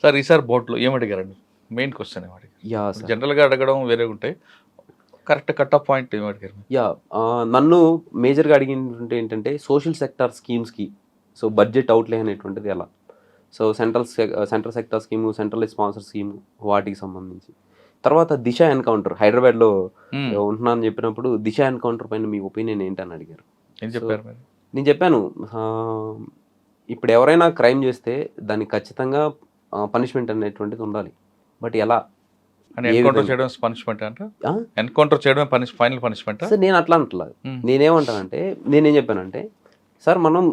Sir ఈసారి బోర్డులో ఏమడిగారండి? Main question ఏమడిగారు? జనరల్గా అడగడం వేరే ఉంటాయి, correct cut off point ఏమడిగారు? నన్ను మేజర్గా అడిగినటువంటి ఏంటంటే సోషల్ సెక్టార్ స్కీమ్స్కి సో బడ్జెట్ అవుట్లే అనేటువంటిది ఎలా, so central sector scheme, central sponsor scheme, వాటికి సంబంధించి. తర్వాత దిశ ఎన్కౌంటర్, హైదరాబాద్లో ఉంటున్నానని చెప్పినప్పుడు దిశ ఎన్కౌంటర్ పైన మీ ఒపీనియన్ ఏంటని అడిగారు. ఏం చెప్పారు? నేను చెప్పాను ఇప్పుడు ఎవరైనా క్రైమ్ చేస్తే దానికి ఖచ్చితంగా పనిష్మెంట్ అనేటువంటిది ఉండాలి. బట్ ఎలా? అని ఏ ఎన్కౌంటర్ విధంగా? చేయడం పనిష్మెంట్ అంటే ఆ? ఎన్కౌంటర్ చేయడమే ఫైనల్ పనిష్మెంట్. సార్ నేను అట్లా అంటలేదు. నేనేమంటానంటే నేనేం చెప్పానంటే సార్ మనం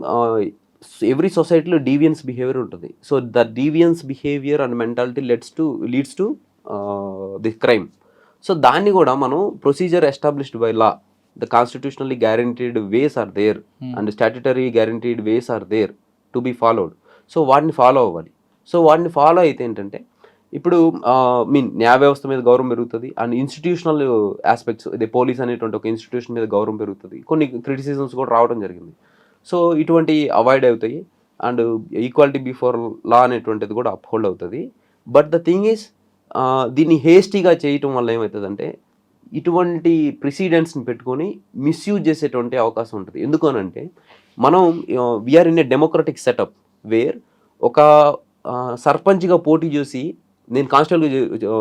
ఎవ్రీ సొసైటీలో డీవియన్స్ బిహేవియర్ ఉంటుంది. So the deviance behaviour and mentality leads to the crime. So దాన్ని కూడా మనం procedure established by law, the constitutionally guaranteed ways are there and statutory guaranteed ways are there to be followed. So వాటిని follow అవ్వాలి. So వాటిని follow అయితే ఏంటంటే ఇప్పుడు న్యాయ వ్యవస్థ మీద గౌరవం పెరుగుతుంది అండ్ ఇన్స్టిట్యూషనల్ ఆస్పెక్ట్స్, ఇది పోలీస్ అనేటువంటి ఒక ఇన్స్టిట్యూషన్ మీద గౌరవం పెరుగుతుంది. కొన్ని క్రిటిసిజమ్స్ కూడా రావడం జరిగింది. సో ఇటువంటి అవాయిడ్ అవుతాయి అండ్ ఈక్వాలిటీ బిఫోర్ లా అనేటువంటిది కూడా అప్హోల్డ్ అవుతుంది. బట్ ద థింగ్ ఈస్ దీన్ని హేస్టీగా చేయటం వల్ల ఏమవుతుందంటే ఇటువంటి ప్రెసిడెంట్స్ని పెట్టుకొని మిస్యూజ్ చేసేటువంటి అవకాశం ఉంటుంది. ఎందుకు అనంటే మనం we are in a democratic setup where ఒక సర్పంచ్గా పోటీ చేసి నేను కానిస్టేబుల్గా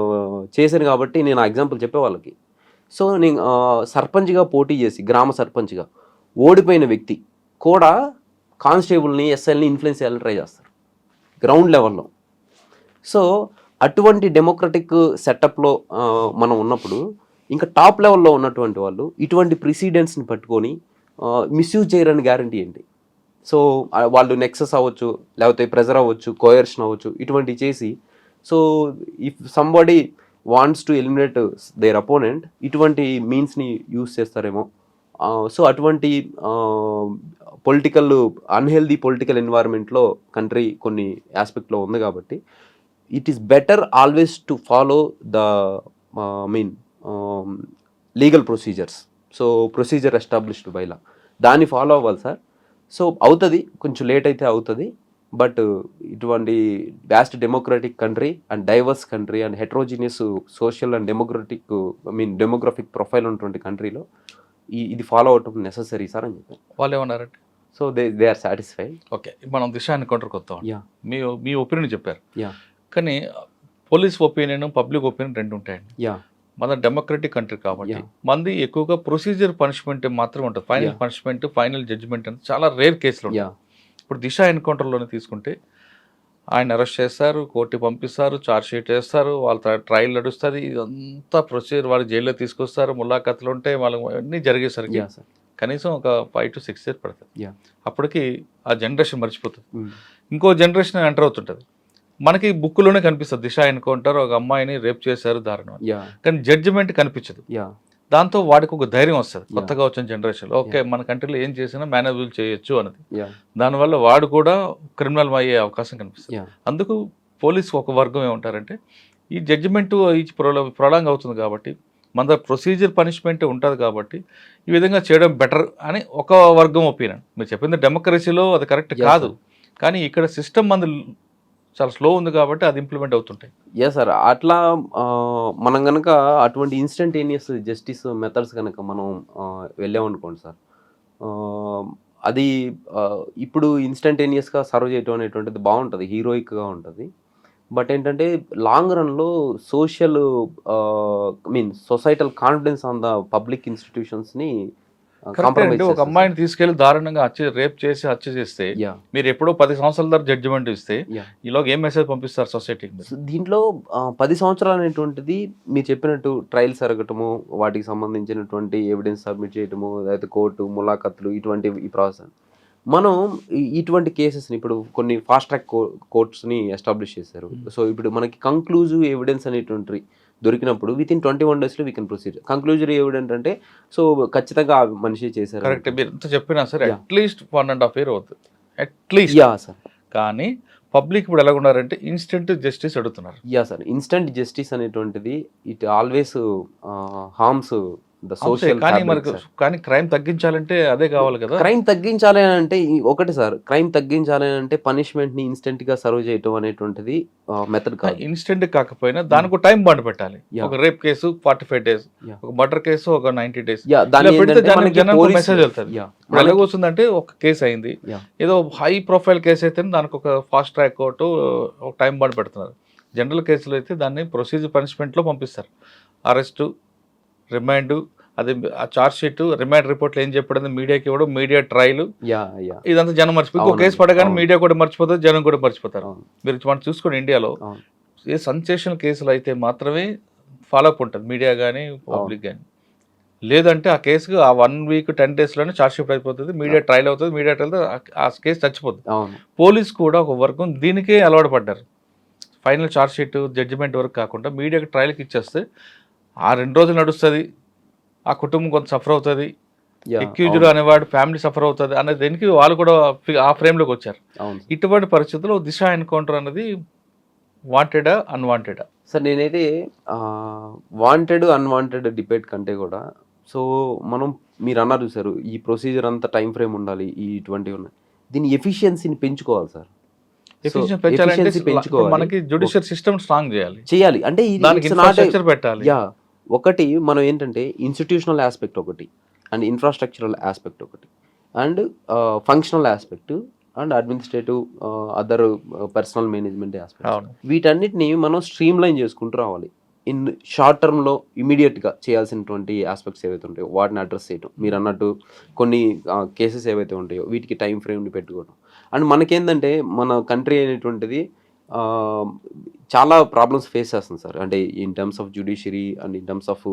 చేశాను కాబట్టి నేను ఆ ఎగ్జాంపుల్ చెప్పే వాళ్ళకి. సో నేను సర్పంచ్గా పోటీ చేసి గ్రామ సర్పంచ్గా ఓడిపోయిన వ్యక్తి కూడా కానిస్టేబుల్ని ఎస్ఐల్ని ఇన్ఫ్లుయెన్స్ చేయాలని ట్రై చేస్తారు గ్రౌండ్ లెవెల్లో. సో అటువంటి డెమోక్రటిక్ సెటప్లో మనం ఉన్నప్పుడు ఇంకా టాప్ లెవెల్లో ఉన్నటువంటి వాళ్ళు ఇటువంటి ప్రెసిడెంట్స్ని పట్టుకొని మిస్యూజ్ చేయరని గ్యారంటీ ఏంటి? సో వాళ్ళు నెక్సస్ అవ్వచ్చు, లేకపోతే ప్రెజర్ అవ్వచ్చు, కోయర్షన్ అవ్వచ్చు, ఇటువంటివి చేసి so if somebody wants to eliminate their opponent ఇటువంటి మీన్స్ని యూస్ చేస్తారేమో. సో అటువంటి అన్హెల్దీ పొలిటికల్ ఎన్వైరన్మెంట్లో కంట్రీ కొన్ని ఆస్పెక్ట్లో ఉంది కాబట్టి it is better always to follow the legal procedures. So procedure established by law దాన్ని ఫాలో అవ్వాలి సార్. సో అవుతుంది, కొంచెం లేట్ అయితే అవుతుంది. బట్ ఇటువంటి vast democratic country and diverse country and heterogeneous social and demographic profile ఉన్నటువంటి కంట్రీలో ఇది ఫాలో అవటం నెససరీ సార్ అని చెప్పారు. వాళ్ళు ఏమన్నారంటే so they are satisfied. Okay, మనం దిశ ఎన్కౌంటర్కి వస్తాం. యా మీ ఒపీనియన్ చెప్పారు. యా కానీ పోలీస్ ఒపీనియన్, పబ్లిక్ ఒపీనియన్ రెండు ఉంటాయండి. యా మన డెమోక్రటిక్ కంట్రీ కాబట్టి Yeah. మంది ఎక్కువగా ప్రొసీజర్ పనిష్మెంట్ మాత్రమే ఉంటుంది. Final Yeah. Punishment, final judgement అని చాలా రేర్ కేసులు ఉంటాయి. యా ఇప్పుడు దిశ ఎన్కౌంటర్లోనే తీసుకుంటే ఆయన అరెస్ట్ చేస్తారు, కోర్టుకి పంపిస్తారు, ఛార్జ్ షీట్ వేస్తారు, వాళ్ళ ట్రయల్ నడుస్తుంది, ఇదంతా ప్రొసీజర్ వాళ్ళు జైల్లో తీసుకొస్తారు, ములాఖాతులు ఉంటాయి, వాళ్ళు అన్నీ జరిగేసరికి యా సార్ కనీసం ఒక 5 to 6 years పడుతుంది. యా అప్పటికి ఆ జనరేషన్ మర్చిపోతుంది, ఇంకో జనరేషన్ ఎంటర్ అవుతుంటుంది. మనకి బుక్లోనే కనిపిస్తుంది దిశ ఎన్కౌంటర్, ఒక అమ్మాయిని రేప్ చేశారు దారుణం, యా కానీ జడ్జిమెంట్ కనిపించదు. యా దాంతో వాడికి ఒక ధైర్యం వస్తుంది కొత్తగా వచ్చిన జనరేషన్, ఓకే మన కంట్రీలో ఏం చేసినా మేనేజబుల్ చేయొచ్చు అన్నది. యా దానివల్ల వాడు కూడా క్రిమినల్ అయ్యే అవకాశం కనిపిస్తుంది. యా అందుకు పోలీసు ఒక వర్గం ఏమంటారంటే ఈ జడ్జిమెంట్ ప్రొలాంగ్ అవుతుంది కాబట్టి మన ప్రొసీజర్ పనిష్మెంట్ ఉంటుంది కాబట్టి ఈ విధంగా చేయడం బెటర్ అని ఒక వర్గం ఒపీనియన్. మీరు చెప్పింది డెమోక్రసీలో అది కరెక్ట్ కాదు, కానీ ఇక్కడ సిస్టమ్ మంది చాలా స్లో ఉంది కాబట్టి అది ఇంప్లిమెంట్ అవుతుంటాయి. యా సార్ అట్లా మనం కనుక అటువంటి ఇన్స్టంటేనియస్ జస్టిస్ మెథడ్స్ కనుక మనం వెళ్ళామనుకోండి సార్, అది ఇప్పుడు ఇన్స్టంటేనియస్గా సర్వ్ చేయటం అనేటువంటిది బాగుంటుంది, హీరోయిక్గా ఉంటుంది. బట్ ఏంటంటే లాంగ్ రన్లో societal confidence on the public ఇన్స్టిట్యూషన్స్ని కరెక్ట్. ఒక అమ్మాయిని తీసుకెళ్లి దారుణంగా రేప్ చేసి హత్య చేస్తే మీరు ఎప్పుడో 10 సంవత్సరాల తర్వాత జడ్జిమెంట్ ఇస్తే ఈలోగా ఏం మెసేజ్ పంపిస్తారు సొసైటీకి? దీంట్లో 10 సంవత్సరాలు అనేటువంటిది మీరు చెప్పినట్టు ట్రయల్స్ జరగటము, వాటికి సంబంధించినటువంటి ఎవిడెన్స్ సబ్మిట్ చేయటము, అయితే కోర్టు ములాఖతులు, ఇటువంటి ఈ ప్రాసెస్ మనం ఇటువంటి కేసెస్ని ఇప్పుడు కొన్ని ఫాస్ట్ ట్రాక్ కోర్ట్స్ని ఎస్టాబ్లిష్ చేశారు. సో ఇప్పుడు మనకి కంక్లూజివ్ ఎవిడెన్స్ అనేటువంటి దొరికినప్పుడు within 21 days we can proceed. Conclusory evident అంటే సో ఖచ్చితంగా ఆ మనిషి చేశారు. కరెక్ట్, మీరు ఎంత చెప్పినా సరే అట్లీస్ట్ 1.5 years అవుతుంది అట్లీస్ట్. యా సార్, కానీ పబ్లిక్ ఇప్పుడు ఎలా ఉన్నారంటే ఇన్స్టెంట్ జస్టిస్ అడుగుతున్నారు. యా సార్, ఇన్స్టెంట్ జస్టిస్ అనేటువంటిది it always harms the social. కానీ క్రైమ్ తగ్గించాలంటే అదే కావాలి కదా. క్రైమ్ తగ్గించాలి అని అంటే ఒకటి సార్, క్రైమ్ తగ్గించాలి అని అంటే పనిష్మెంట్ ని ఇన్స్టెంట్ గా సర్వ్ చేయటం అనేటువంటిది మెథడ్ కాదు. ఇన్స్టెంట్ కాకపోయినా దానికి టైం బాండ్ పెట్టాలి. ఒక రేప్ కేసు 45 days, ఒక మర్డర్ కేసు ఒక 90 days మెసేజ్ వెళ్తుంది. ఎలాగొస్తుందంటే ఒక కేసు అయింది, ఏదో హై ప్రొఫైల్ కేసు అయితే దానికి ఒక ఫాస్ట్ ట్రాక్ కోర్టు ఒక టైం బాండ్ పెడుతున్నారు. జనరల్ కేసులో అయితే దాన్ని ప్రొసీజర్ పనిష్మెంట్లో పంపిస్తారు, అరెస్టు, రిమాండ్, అది ఆ చార్జ్ షీట్ రిమాండ్ రిపోర్ట్లో ఏం చెప్పడం మీడియాకి ఇవ్వడం, మీడియా ట్రయల్, యా యా ఇదంతా జనం మర్చిపోయి ఇంకో కేసు పడగానే మీడియా కూడా మర్చిపోతారు, జనం కూడా మర్చిపోతారు. మీరు మనం చూసుకోండి ఇండియాలో ఏ సెన్సేషనల్ కేసులు అయితే మాత్రమే ఫాలోఅప్ ఉంటుంది మీడియా కానీ పబ్లిక్ కానీ. లేదంటే ఆ కేసుకు ఆ 1 వీక్ 10 డేస్లోనే చార్జ్ షీట్ అయిపోతుంది, మీడియా ట్రయల్ అవుతుంది, మీడియా ట్రయల్ ఆ కేసు చచ్చిపోతుంది. పోలీస్ కూడా ఒక వర్గం దీనికే అలవాటు పడ్డారు. ఫైనల్ చార్జ్ షీట్ జడ్జిమెంట్ వరకు కాకుండా మీడియాకి ట్రయల్కి ఇచ్చేస్తే ఆ 2 రోజులు నడుస్తుంది, ఆ కుటుంబం కొంత సఫర్ అవుతుంది, ఎక్యూజ్డ్ అనేవాడు ఫ్యామిలీ సఫర్ అవుతుంది అనే దీనికి వాళ్ళు కూడా ఆ ఫ్రేమ్లోకి వచ్చారు. ఇటువంటి పరిస్థితుల్లో దిశ ఎన్కౌంటర్ అనేది వాంటెడా అన్వాంటెడా? సార్ నేనైతే వాంటెడ్ అన్వాంటెడ్ డిబేట్ కంటే కూడా, సో మనం మీరు అన్నారు చూసారు ఈ ప్రొసీజర్ అంతా టైం ఫ్రేమ్ ఉండాలి, ఇటువంటివి ఉన్నాయి, దీని ఎఫిషియన్సీని పెంచుకోవాలి సార్. పెంచుకోవాలి, మనకి జ్యుడిషియల్ సిస్టమ్ స్ట్రాంగ్ చేయాలి. అంటే పెట్టాలి. యా, ఒకటి మనం ఏంటంటే ఇన్స్టిట్యూషనల్ ఆస్పెక్ట్ ఒకటి, అండ్ ఇన్ఫ్రాస్ట్రక్చరల్ ఆస్పెక్ట్ ఒకటి, and functional aspect, and administrative other personal management aspect. వీటన్నిటిని మనం స్ట్రీమ్ లైన్ చేసుకుంటూ రావాలి. ఇన్ షార్ట్ టర్మ్లో ఇమీడియట్గా చేయాల్సినటువంటి ఆస్పెక్ట్స్ ఏవైతే ఉంటాయో వాటిని అడ్రస్ చేయడం, మీరు అన్నట్టు కొన్ని కేసెస్ ఏవైతే ఉంటాయో వీటికి టైం ఫ్రేమ్ని పెట్టుకోవడం. అండ్ మనకేంటంటే మన కంట్రీ అనేటువంటిది చాలా ప్రాబ్లమ్స్ ఫేస్ చేస్తుంది సార్. అంటే in terms of judiciary and in terms of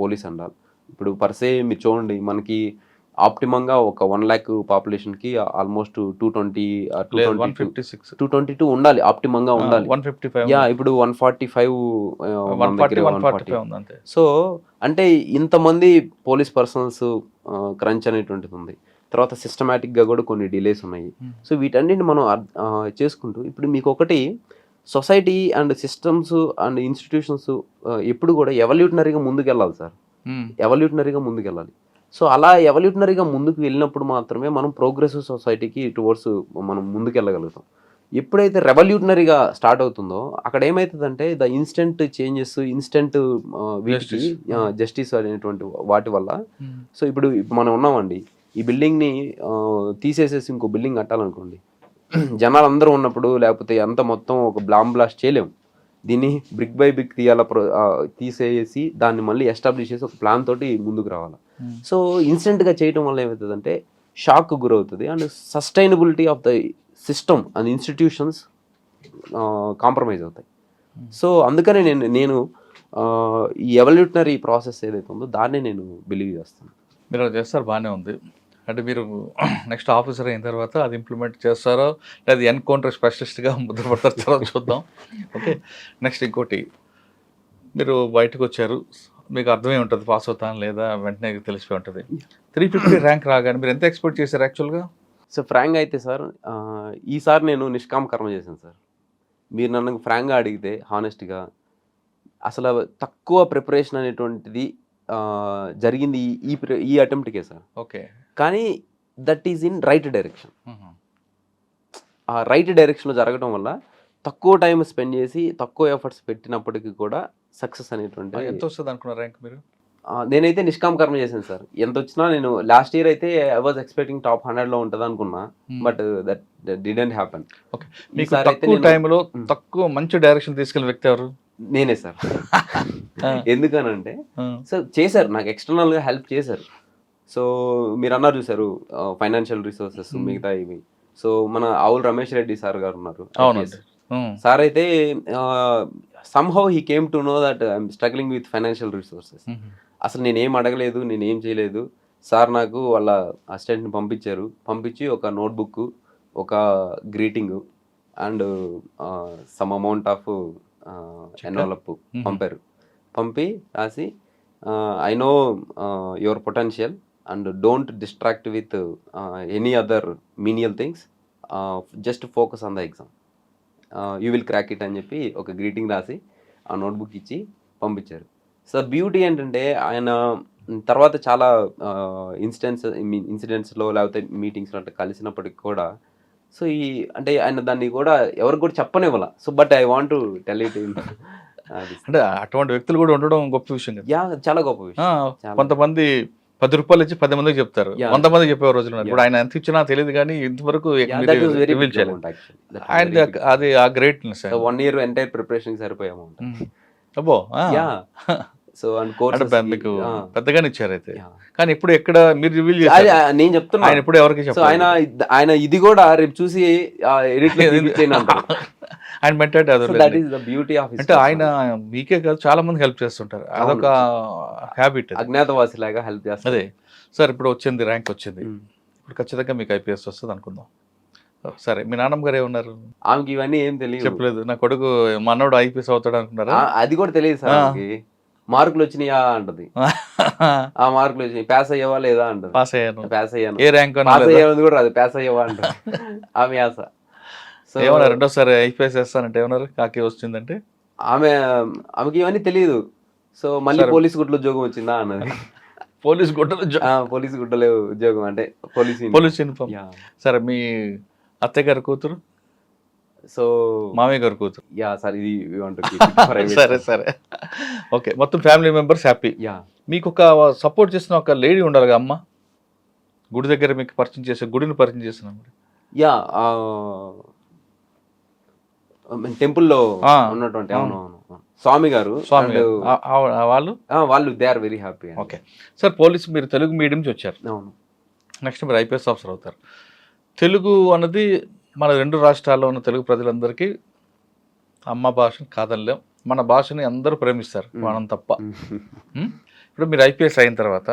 police and all. ఇప్పుడు పర్సే మీరు చూడండి, మనకి ఆప్టిమంగా ఒక 1 lakh పాపులేషన్కి ఆల్మోస్ట్ 222 ఉండాలి, ఆప్టిమంగా ఉండాలి. యా, ఇప్పుడు 145. సో అంటే ఇంతమంది పోలీస్ పర్సన్స్ క్రంచ్ అనేటువంటిది ఉంది. తర్వాత సిస్టమేటిక్గా కూడా కొన్ని డిలేస్ ఉన్నాయి. సో వీటన్నిటిని మనం చేసుకుంటూ ఇప్పుడు మీకు ఒకటి society and systems and institutions ఎప్పుడు కూడా ఎవల్యూటనరీగా ముందుకెళ్ళాలి సార్, ఎవల్యూటనరీగా ముందుకెళ్ళాలి. సో అలా ఎవల్యూటనరీగా ముందుకు వెళ్ళినప్పుడు మాత్రమే మనం ప్రోగ్రెసివ్ సొసైటీకి టువర్డ్స్ మనం ముందుకెళ్ళగలుగుతాం. ఎప్పుడైతే రెవల్యూటనరీగా స్టార్ట్ అవుతుందో అక్కడ ఏమవుతుందంటే ద ఇన్స్టెంట్ చేంజెస్, ఇన్స్టెంట్ వీటికి జస్టిస్ అనేటువంటి వాటి వల్ల. సో ఇప్పుడు మనం ఉన్నామండి, ఈ బిల్డింగ్ని తీసేసేసి ఇంకో బిల్డింగ్ కట్టాలనుకోండి, జనాలు అందరూ ఉన్నప్పుడు లేకపోతే అంత మొత్తం ఒక బ్లాస్ట్ చేయలేము. దీన్ని బ్రిక్ బై బ్రిక్ తీసేసి దాన్ని మళ్ళీ ఎస్టాబ్లిష్ చేసి ఒక ప్లాన్ తోటి ముందుకు రావాలి. సో ఇన్స్టెంట్గా చేయడం వల్ల ఏమవుతుందంటే షాక్ గురవుతుంది, and sustainability of the system and institutions compromise అవుతాయి. సో అందుకనే నేను ఈ ఎవల్యూటనరీ ప్రాసెస్ ఏదైతే ఉందో దాన్నే నేను బిలీవ్ చేస్తాను. మీరు అది చేస్తారు, బాగానే ఉంది. అంటే మీరు నెక్స్ట్ ఆఫీసర్ అయిన తర్వాత అది ఇంప్లిమెంట్ చేస్తారో లేదా ఎన్కౌంటర్ స్పెషలిస్ట్గా ముద్రపడతారో చూద్దాం. ఓకే, నెక్స్ట్ ఇంకోటి, మీరు బయటకు వచ్చారు, మీకు అర్థమై ఉంటుంది పాస్ అవుతాను లేదా వెంటనే తెలిసిపోయి ఉంటుంది. 350 ర్యాంక్ రాగానే మీరు ఎంత ఎక్స్పెక్ట్ చేశారు యాక్చువల్గా? సో ఫ్రాంక్ అయితే సార్, ఈసారి నేను నిష్కామ కర్మ చేశాను సార్. మీరు నన్ను ఫ్రాంక్గా అడిగితే హానెస్ట్గా అసలు తక్కువ ప్రిపరేషన్ అనేటువంటిది జరిగింది ఈ అటెంప్ట్కే సార్. ఓకే, కానీ that is in right direction. ఆ రైట్ డైరెక్షన్లో జరగడం వల్ల తక్కువ టైం స్పెండ్ చేసి తక్కువ ఎఫర్ట్స్ పెట్టినప్పటికీ కూడా సక్సెస్ అనేటువంటి. ఎంత వస్తుంది అనుకున్నారు ర్యాంక్ మీరు? నేనైతే నిష్కామ కర్మ చేశాను సార్. ఎంత వచ్చినా నేను లాస్ట్ ఇయర్ అయితే ఐ వాజ్ ఎక్స్పెక్టింగ్ టాప్ 100లో ఉంటుంది అనుకున్నా, but that didn't happen. Okay, మీకు తక్కువ టైంలో తక్కువ మంచి డైరెక్షన్ తీసుకెళ్ళిన వ్యక్తి ఎవరు? నేనే సార్. ఎందుకనంటే సార్ చేశారు, నాకు ఎక్స్టర్నల్గా హెల్ప్ చేశారు. సో మీరు అన్నారు చూసారు ఫైనాన్షియల్ రిసోర్సెస్ మిగతా ఇవి. సో మన ఆవుల రమేష్ రెడ్డి సార్ గారు ఉన్నారు, సార్ అయితే somehow he came to know that I'm struggling with financial resources. అసలు నేనేం అడగలేదు, నేనేం చేయలేదు, సార్ నాకు వాళ్ళ అసిస్టెంట్ని పంపించి ఒక నోట్బుక్, ఒక greeting and some amount of envelope పంపి రాసి I know your potential and don't distract with any other menial things, just focus on the exam, you will crack it అని చెప్పి ఒక గ్రీటింగ్ రాసి ఆ నోట్బుక్ ఇచ్చి పంపించారు. సో బ్యూటీ ఏంటంటే ఆయన తర్వాత చాలా ఇన్సిడెంట్స్లో లేకపోతే మీటింగ్స్లో అట్లా కలిసినప్పటికి కూడా సో అంటే ఆయన దాన్ని కూడా ఎవరికి కూడా చెప్పనివ్వాల. So but I want to tell it. అంటే అటువంటి వ్యక్తులు కూడా ఉండడం గొప్ప విషయం కదా. యా, చాలా గొప్ప విషయం. కొంతమంది 10 రూపాయలు ఇచ్చి 10 మందికి చెప్తారు, 100 మందికి చెప్పే రోజులు ఉన్నారు. ఇప్పుడు ఆయన ఎంత ఇచ్చినా తెలియదు, కానీ ఇంతవరకు ఆయన అది ఆ గ్రేట్నెస్. 1 year ఎంటైర్ ప్రిపరేషన్ సరిపోయాము. అబ్బో. సో అండ్ అంటే మీకు కోర్సెస్ పెద్దగానే ఇచ్చారు అయితే. కానీ ఇప్పుడు ఎక్కడ మీరు రివీల్ చేశారు, నేను చెప్తున్నా ఆయన ఎప్పుడు ఎవరికి సో చెప్పలేదు. ఆయన ఇది కూడా రేపు చూసి ఎడిట్ అంటారు. ఆయన మెంటాలిటీ సో అది that is the beauty of అంటే ఆయన మీకే కాదు చాలా మంది హెల్ప్ చేస్తుంటారు, అదొక హ్యాబిట్. అజ్ఞాతవాసి లాగా హెల్ప్ చేస్తారు. అదే సార్ ఇప్పుడు వచ్చింది, ర్యాంక్ వచ్చింది, ఇప్పుడు ఖచ్చితంగా మీకు ఐపీఎస్ వస్తుంది అనుకుందాం. సరే మీ నాన్నమ్మ గారు ఏమన్నారు? ఆమెకి ఇవన్నీ ఏం తెలియదు, చెప్పలేదు. నా కొడుకు మనోడు ఐపీఎస్ అవుతాడు అనుకున్నారా? అది కూడా తెలియదు సార్. ఆమెకి మార్కులు వచ్చినాయా అంటది, ఆ మార్కులు వచ్చినాయి, పాస్ అయ్యేవా లేదా అంటది. పాస్ అయ్యాను, పాస్ అయ్యాను, ఏ ర్యాంక్ పాస్ అయ్యేది కూడా రాదు, పాస్ అయ్యేవా అంటది ఆమె ఆశ. సో ఏమన్నారు రెండోసారి ఐపీఎస్ వేస్తానంటే ఏమన్నారు? కాకి వచ్చిందంటే ఆమెకి ఇవన్నీ తెలియదు. సో మళ్ళీ పోలీస్ గుడ్లో ఉద్యోగం వచ్చిందా అన్నది. పోలీస్ గుట్టలు, పోలీస్ గుడ్డలో ఉద్యోగం అంటే పోలీస్ యూనిఫామ్. సరే మీ అత్తయ్య గారి కూతురు, సో మామయ్య గారి కూతురు, యా సార్ ఇది సరే సరే ఓకే, మొత్తం ఫ్యామిలీ మెంబర్స్ హ్యాపీ. మీకు ఒక సపోర్ట్ చేసిన ఒక లేడీ ఉండాలిగా అమ్మ, గుడి దగ్గర మీకు పరిచయం చేసే, గుడిని పరిచయం చేసిన. యా టెంపుల్లో ఉన్నటువంటి స్వామి గారు, వాళ్ళు they are very happy. Okay sir, police మీరు తెలుగు మీడియం నుంచి వచ్చారు, అవును. నెక్స్ట్ మీరు ఐపీఎస్ ఆఫీసర్ అవుతారు. తెలుగు అన్నది మన రెండు రాష్ట్రాల్లో ఉన్న తెలుగు ప్రజలందరికీ అమ్మ భాషను కాదనలేం, మన భాషని అందరూ ప్రేమిస్తారు మనం తప్ప. ఇప్పుడు మీరు ఐపీఎస్ అయిన తర్వాత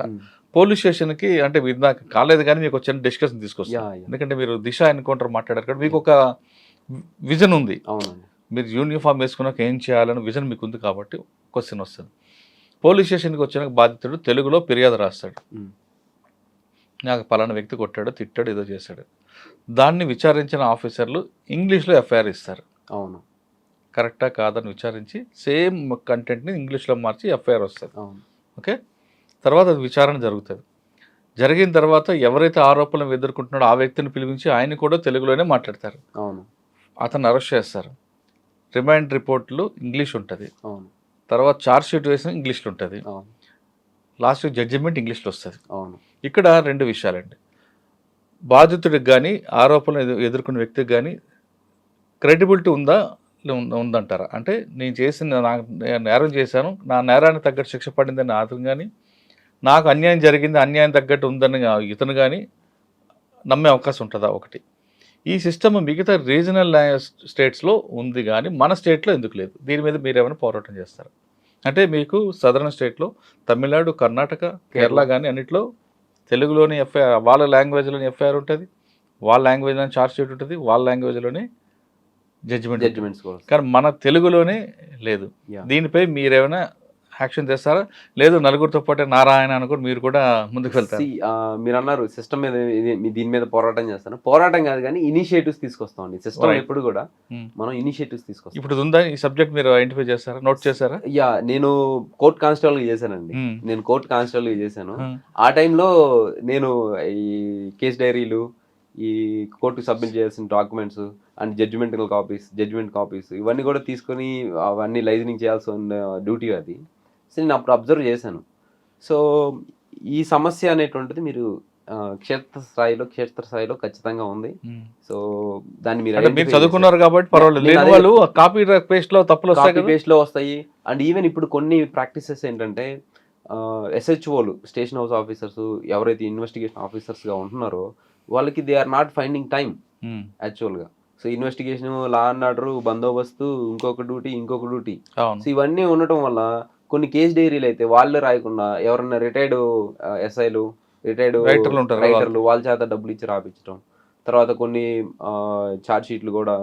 పోలీస్ స్టేషన్కి అంటే మీరు నాకు కాలేదు కానీ మీకు వచ్చిన డిస్కషన్ తీసుకొస్తారు, ఎందుకంటే మీరు దిశ ఎన్కౌంటర్ మాట్లాడారు కదా, మీకు ఒక విజన్ ఉంది, మీరు యూనిఫామ్ వేసుకున్నాక ఏం చేయాలని విజన్ మీకు ఉంది కాబట్టి క్వశ్చన్ వస్తుంది. పోలీస్ స్టేషన్కి వచ్చిన బాధితుడు తెలుగులో ఫిర్యాదు రాస్తాడు, నాకు పలానా వ్యక్తి కొట్టాడు, తిట్టాడు, ఏదో చేశాడు. దాన్ని విచారించిన ఆఫీసర్లు ఇంగ్లీష్లో ఎఫ్ఐఆర్ ఇస్తారు. అవును, కరెక్టా కాదని విచారించి సేమ్ కంటెంట్ని ఇంగ్లీష్లో మార్చి ఎఫ్ఐఆర్ వస్తుంది. ఓకే, తర్వాత అది విచారణ జరుగుతుంది. జరిగిన తర్వాత ఎవరైతే ఆరోపణలు ఎదుర్కొంటున్నాడో ఆ వ్యక్తిని పిలిపించి ఆయన కూడా తెలుగులోనే మాట్లాడతారు. అవును, అతను అరెస్ట్ చేస్తారు. రిమైండ్ రిపోర్ట్లు ఇంగ్లీష్ ఉంటుంది, అవును, తర్వాత ఛార్జ్ షీట్ వేసిన ఇంగ్లీష్లో ఉంటుంది, అవును, లాస్ట్ జడ్జిమెంట్ ఇంగ్లీష్లో వస్తుంది. అవును. ఇక్కడ రెండు విషయాలండి, బాధితుడికి కానీ ఆరోపణలు ఎదుర్కొన్న వ్యక్తికి కానీ క్రెడిబిలిటీ ఉందంటారా? అంటే నేను చేసిన నేరం చేశాను, నా నేరాన్ని తగ్గట్టు శిక్ష పడిందని అతను కానీ, నాకు అన్యాయం జరిగింది, అన్యాయం తగ్గట్టు ఉందని ఇతను కానీ నమ్మే అవకాశం ఉంటుందా? ఒకటి, ఈ సిస్టమ్ మిగతా రీజనల్ స్టేట్స్లో ఉంది కానీ మన స్టేట్లో ఎందుకు లేదు? దీని మీద మీరు ఏమైనా పోరాటం చేస్తారు? అంటే మీకు సదరన్ స్టేట్లో తమిళనాడు, కర్ణాటక, కేరళ కానీ అన్నిట్లో తెలుగులోని ఎఫ్ఐఆర్, వాళ్ళ లాంగ్వేజ్లోని ఎఫ్ఐఆర్ ఉంటుంది, వాళ్ళ లాంగ్వేజ్లోని ఛార్జ్ షీట్ ఉంటుంది, వాళ్ళ లాంగ్వేజ్లోనే జడ్జిమెంట్స్, కానీ మన తెలుగులోనే లేదు. దీనిపై మీరేమైనా యాక్షన్ చేస్తారా? లేదు నలుగురితో పాటు నారాయణ అనుకుని మీరు కూడా ముందుకు వెళ్తారు? మీరు అన్నారు సిస్టమ్ మీద, దీని మీద పోరాటం చేస్తాను. పోరాటం కాదు కానీ ఇనిషియేటివ్స్ తీసుకొస్తామండి. సిస్టమ్ ఎప్పుడు కూడా మనం ఇనిషియేటివ్స్ తీసుకొస్తాం. ఇప్పుడు ఉందా ఈ సబ్జెక్ట్, మీరు ఐడెంటిఫై చేస్తారా, నోట్ చేశారా? యా, నేను కోర్ట్ కానిస్టేబుల్ చేశానండి. నేను కోర్ట్ కానిస్టేబుల్ చేశాను. ఆ టైంలో నేను ఈ కేస్ డైరీలు, ఈ కోర్టుకు సబ్మిట్ చేయాల్సిన డాక్యుమెంట్స్ అండ్ జడ్జిమెంట్ కాపీస్ ఇవన్నీ కూడా తీసుకొని అవన్నీ లైజనింగ్ చేయాల్సిన డ్యూటీ అది. సో నేను అప్పుడు అబ్జర్వ్ చేశాను. సో ఈ సమస్య అనేటువంటిది మీరు క్షేత్రస్థాయిలో ఖచ్చితంగా ఉంది. సో దాన్ని మీరు చదువుకున్నారు కాబట్టి పర్వాలేదు, వాళ్ళు కాపీ పేస్ట్ లో తప్పులు వస్తాయి, పేస్ట్ లో వస్తాయి. అండ్ ఈవెన్ ఇప్పుడు కొన్ని ప్రాక్టీసెస్ ఏంటంటే SHOలు, స్టేషన్ హౌస్ ఆఫీసర్స్, ఎవరైతే ఇన్వెస్టిగేషన్ ఆఫీసర్స్గా ఉంటున్నారో వాళ్ళకి they are not finding time యాక్చువల్గా. So investigation, law and order, బందోబస్తు, ఇంకొక డ్యూటీ. సో ఇవన్నీ ఉండటం వల్ల కొన్ని కేస్ డైరీలు అయితే వాళ్ళే రాయకుండా ఎవరన్నా రిటైర్డ్ ఎస్ఐలు, రిటైర్డ్ రైటర్లు వాళ్ళ చేత డబ్బులు ఇచ్చి రాపించడం, తర్వాత కొన్ని ఛార్జ్ షీట్లు కూడా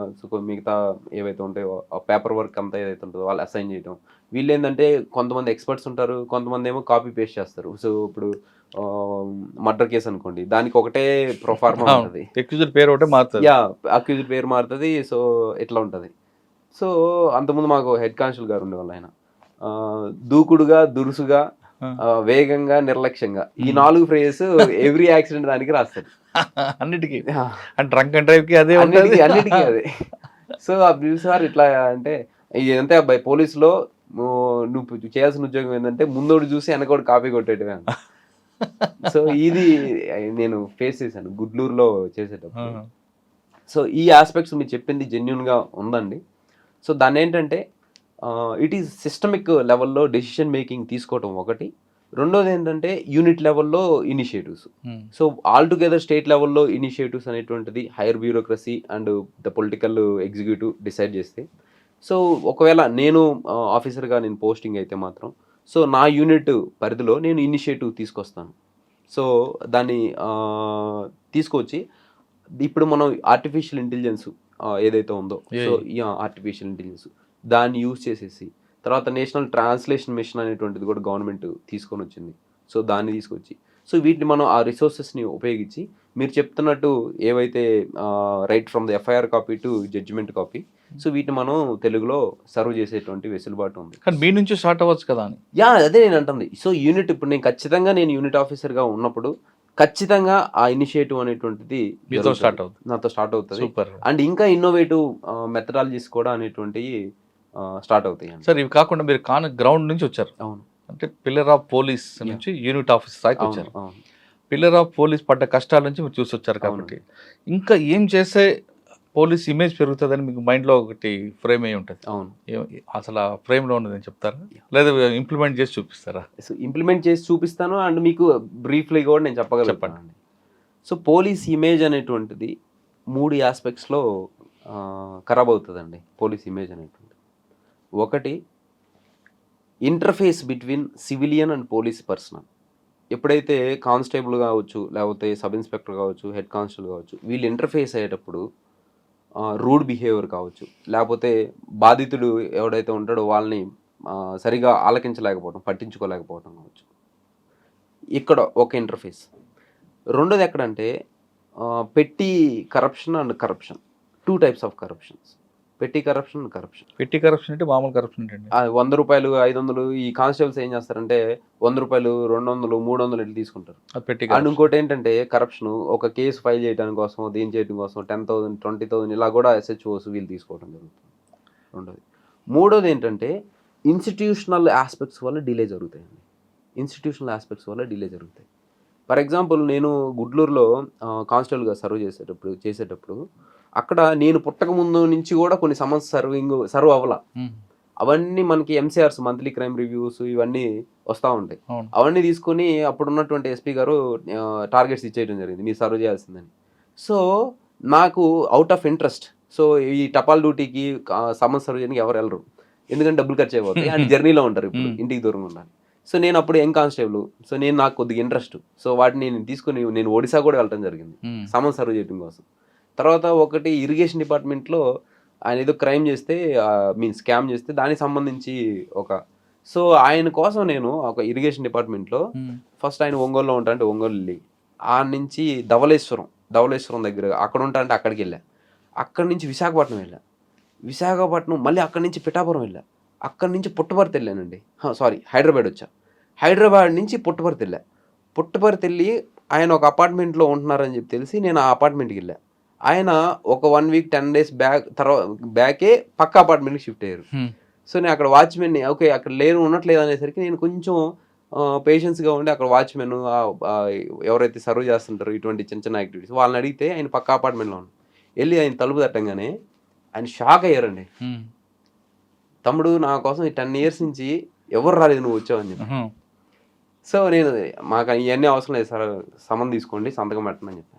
మిగతా ఏవైతే ఉంటాయో ఆ పేపర్ వర్క్ అంతా ఏదైతే ఉంటుందో వాళ్ళు అసైన్ చేయడం. వీళ్ళు ఏంటంటే కొంతమంది ఎక్స్పర్ట్స్ ఉంటారు, కొంతమంది ఏమో కాపీ పేస్ట్ చేస్తారు. సో ఇప్పుడు మర్డర్ కేసు అనుకోండి, దానికి ఒకటే ప్రొఫార్మా ఉంటుంది, అక్యూజ్డ్ పేరు ఒకటే మారుతుంది. అక్యూజ్డ్ పేరు మారుతుంది. సో ఇట్లా ఉంటుంది. సో అంతకుముందు మాకు హెడ్ కానిస్టేబుల్ గారు ఉండేవాళ్ళు. ఆయన దూకుడుగా, దురుసుగా, వేగంగా, నిర్లక్ష్యంగా, ఈ 4 ఫ్రేజెస్ ఎవ్రీ యాక్సిడెంట్ దానికి రాస్తారు. అన్నిటికీ డ్రంక్ అండ్ డ్రైవ్ కి అదే, అన్నిటికీ అదే. సో సార్ ఇట్లా అంటే ఇదంతే అబ్బాయి, పోలీసులో నువ్వు చేయాల్సిన ఉద్యోగం ఏంటంటే ముందోడు చూసి వెనకోడు కాపీ కొట్టేటివే. సో ఇది నేను ఫేస్ చేశాను గుడ్లూరులో చేసేటప్పుడు. సో ఈ ఆస్పెక్ట్స్ మీరు చెప్పింది జెన్యున్గా ఉందండి. సో దాన్ని ఏంటంటే ఇట్ ఈస్ సిస్టమిక్ లెవెల్లో డెసిషన్ మేకింగ్ తీసుకోవటం ఒకటి. రెండోది ఏంటంటే యూనిట్ లెవెల్లో initiatives. So all together state లెవెల్లో ఇనిషియేటివ్స్ అనేటువంటిది hire bureaucracy and the political executive decide చేస్తే, సో ఒకవేళ నేను ఆఫీసర్గా నేను పోస్టింగ్ అయితే మాత్రం, సో నా యూనిట్ పరిధిలో నేను ఇనిషియేటివ్ తీసుకొస్తాను. సో దాన్ని తీసుకొచ్చి ఇప్పుడు మనం ఆర్టిఫిషియల్ ఇంటెలిజెన్స్ ఏదైతే ఉందో, సో ఆర్టిఫిషియల్ ఇంటెలిజెన్స్ దాన్ని యూజ్ చేసేసి, తర్వాత నేషనల్ ట్రాన్స్లేషన్ మిషన్ అనేటువంటిది కూడా గవర్నమెంట్ తీసుకొని వచ్చింది. సో దాన్ని తీసుకొచ్చి, సో వీటిని మనం ఆ రిసోర్సెస్ని ఉపయోగించి మీరు చెప్తున్నట్టు ఏవైతే right from the FIR copy to judgement copy, so వీటిని మనం తెలుగులో సర్వ్ చేసేటువంటి వెసులుబాటు ఉంది. కానీ మీ నుంచి స్టార్ట్ అవ్వచ్చు కదా అని. అదే నేను అంటుంది. సో యూనిట్ ఇప్పుడు నేను ఖచ్చితంగా నేను యూనిట్ ఆఫీసర్గా ఉన్నప్పుడు ఖచ్చితంగా ఆ ఇనిషియేటివ్ అనేటువంటిది నాతో స్టార్ట్ అవుతుంది. అండ్ ఇంకా ఇన్నోవేటివ్ మెథడాలజీస్ కూడా అనేటువంటివి స్టార్ట్ అవుతాయి. సార్ ఇవి కాకుండా మీరు గ్రౌండ్ నుంచి వచ్చారు. అవును. అంటే పిల్లర్ ఆఫ్ పోలీస్ నుంచి యూనిట్ ఆఫీసర్ స్థాయికి వచ్చారు. పిల్లర్ ఆఫ్ పోలీస్ పడ్డ కష్టాల నుంచి మీరు చూసి వచ్చారు కాబట్టి ఇంకా ఏం చేస్తే పోలీస్ ఇమేజ్ పెరుగుతుందని మీకు మైండ్లో ఒకటి ఫ్రేమ్ అయి ఉంటుంది. అవును. అసలు ఆ ఫ్రేమ్లో ఉన్నదని చెప్తారా, లేదా ఇంప్లిమెంట్ చేసి చూపిస్తారా? సో ఇంప్లిమెంట్ చేసి చూపిస్తాను. అండ్ మీకు బ్రీఫ్లీ కూడా నేను చెప్పగలుగుతాను. సో పోలీస్ ఇమేజ్ అనేటువంటిది 3 ఆస్పెక్ట్స్లో ఖరాబ్ అవుతుందండి. పోలీస్ ఇమేజ్ అనేటువంటిది ఒకటి, interface between civilian and police personnel. ఎప్పుడైతే కానిస్టేబుల్ కావచ్చు, లేకపోతే సబ్ ఇన్స్పెక్టర్ కావచ్చు, హెడ్ కానిస్టేబుల్ కావచ్చు, వీళ్ళు ఇంటర్ఫేస్ అయ్యేటప్పుడు రూడ్ బిహేవియర్ కావచ్చు, లేకపోతే బాధితుడు ఎవడైతే ఉంటాడో వాళ్ళని సరిగా ఆలకించలేకపోవడం, పట్టించుకోలేకపోవడం కావచ్చు. ఇక్కడ ఒక ఇంటర్ఫేస్. రెండోది ఎక్కడంటే పెట్టి corruption and corruption. 2 types of corruptions. పెట్టి కరప్షన్ అండ్ కరప్షన్. పెట్టి కరప్షన్ అంటే మామూలు కరప్షన్ అంటే 100 రూపాయలు 500 ఈ కానిస్టేబుల్స్ ఏం చేస్తారంటే 100 రూపాయలు 200 300 ఇట్లా తీసుకుంటారు. అండ్ ఇంకోటి ఏంటంటే కరప్షన్, ఒక కేసు ఫైల్ చేయడానికి కోసం, దీని చేయడం కోసం 10,000 20,000 ఇలా కూడా SHOs వీళ్ళు తీసుకోవడం జరుగుతుంది. రెండోది. మూడోది ఏంటంటే ఇన్స్టిట్యూషనల్ ఆస్పెక్ట్స్ వల్ల డిలే జరుగుతాయండి. ఇన్స్టిట్యూషనల్ ఆస్పెక్ట్స్ వల్ల డిలే జరుగుతాయి. ఫర్ ఎగ్జాంపుల్ నేను గుడ్లూరులో కానిస్టేబుల్గా సర్వ్ చేసేటప్పుడు అక్కడ నేను పుట్టక ముందు నుంచి కూడా కొన్ని సమస్య సర్వ్ అవ్వాల. అవన్నీ మనకి MCRs మంత్లీ క్రైమ్ రివ్యూస్ ఇవన్నీ వస్తూ ఉంటాయి. అవన్నీ తీసుకొని అప్పుడున్నటువంటి ఎస్పీ గారు టార్గెట్స్ ఇచ్చేయడం జరిగింది, మీరు సర్వ్ చేయాల్సిందని. సో నాకు అవుట్ ఆఫ్ ఇంట్రెస్ట్, సో ఈ టపాల్ డ్యూటీకి సమస్య సర్వ్ చేయడానికి ఎవరు వెళ్ళరు, ఎందుకంటే డబ్బులు ఖర్చు అయిపోతాయి అండ్ జర్నీలో ఉంటారు, ఇప్పుడు ఇంటికి దూరంగా ఉండాలి. సో నేను అప్పుడు కానిస్టేబుల్, సో నాకు కొద్దిగా ఇంట్రెస్ట్, సో వాటిని నేను తీసుకుని నేను ఒడిశా కూడా వెళ్ళడం జరిగింది సమస్య సర్వ్ చేయడం కోసం. తర్వాత ఒకటి ఇరిగేషన్ డిపార్ట్మెంట్లో ఆయన ఏదో క్రైమ్ చేస్తే స్కామ్ చేస్తే దానికి సంబంధించి సో ఆయన కోసం నేను ఒక ఇరిగేషన్ డిపార్ట్మెంట్లో ఫస్ట్ ఆయన ఒంగోలులో ఉంటా అంటే ఒంగోలు వెళ్ళి, ఆ నుంచి ధవళేశ్వరం దగ్గర అక్కడ ఉంటా అంటే అక్కడికి వెళ్ళా. అక్కడి నుంచి విశాఖపట్నం మళ్ళీ అక్కడి నుంచి పిఠాపురం వెళ్ళా. అక్కడి నుంచి పుట్టపర్తి వెళ్ళానండి, హైదరాబాద్ వచ్చా. హైదరాబాద్ నుంచి పుట్టపర్తి వెళ్ళి ఆయన ఒక అపార్ట్మెంట్లో ఉంటున్నారని చెప్పి తెలిసి నేను ఆ అపార్ట్మెంట్కి వెళ్ళా. ఆయన ఒక 1 week 10 days బ్యాకే పక్క అపార్ట్మెంట్కి షిఫ్ట్ అయ్యారు. సో నేను అక్కడ వాచ్మెన్ని ఓకే అక్కడ ఉండట్లేదు అనేసరికి నేను కొంచెం పేషెన్స్గా ఉండి అక్కడ వాచ్మెన్ ఎవరైతే సర్వ్ చేస్తుంటారో ఇటువంటి చిన్న యాక్టివిటీస్ వాళ్ళని అడిగితే ఆయన పక్క అపార్ట్మెంట్లో ఉన్నాను. వెళ్ళి ఆయన తలుపు తట్టంగానే ఆయన షాక్ అయ్యారండి. తమ్ముడు నా కోసం ఈ 10 years నుంచి ఎవరు రాలేదు, నువ్వు వచ్చావని చెప్పి. సో నేను మాకు ఇవన్నీ అవసరం లేదు సార్, సంబంధం తీసుకోండి సంతకం పెట్టమని చెప్పాను.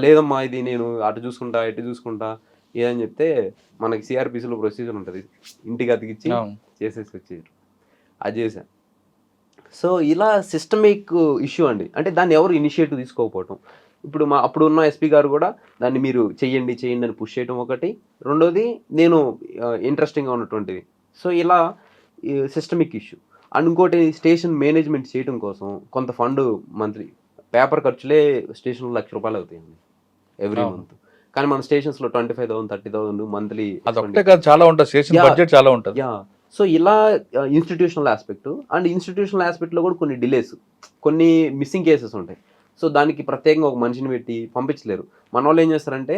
లేదమ్మా ఇది నేను అటు చూసుకుంటా ఇటు చూసుకుంటా ఏదని చెప్తే మనకి CRPCలో ప్రొసీజర్ ఉంటుంది, ఇంటికి అతికిచ్చి చేసేసి వచ్చేది, అది చేశాను. సో ఇలా సిస్టమిక్ ఇష్యూ అండి. అంటే దాన్ని ఎవరు ఇనిషియేటివ్ తీసుకోకపోవటం. ఇప్పుడు అప్పుడు ఉన్న ఎస్పీ గారు కూడా దాన్ని మీరు చెయ్యండి అని పుష్ చేయడం ఒకటి. రెండోది నేను ఇంట్రెస్టింగ్గా ఉన్నటువంటిది. సో ఇలా సిస్టమిక్ ఇష్యూ. అండ్ ఇంకోటి స్టేషన్ మేనేజ్మెంట్ చేయడం కోసం కొంత ఫండ్ మంత్లీ పేపర్ ఖర్చులే స్టేషన్లో ₹1,00,000 అవుతాయండి ఎవ్రీ మంత్. కానీ మన స్టేషన్స్లో 25,000 30,000 మంత్లీ చాలా ఉంటుంది, స్టేషన్ బడ్జెట్ చాలా ఉంటుంది. సో ఇలా ఇన్స్టిట్యూషనల్ ఆస్పెక్ట్. అండ్ ఇన్స్టిట్యూషనల్ ఆస్పెక్ట్లో కూడా కొన్ని డిలేస్, కొన్ని మిస్సింగ్ కేసెస్ ఉంటాయి. సో దానికి ప్రత్యేకంగా ఒక మనిషిని పెట్టి పంపించలేరు. మన వాళ్ళు ఏం చేస్తారంటే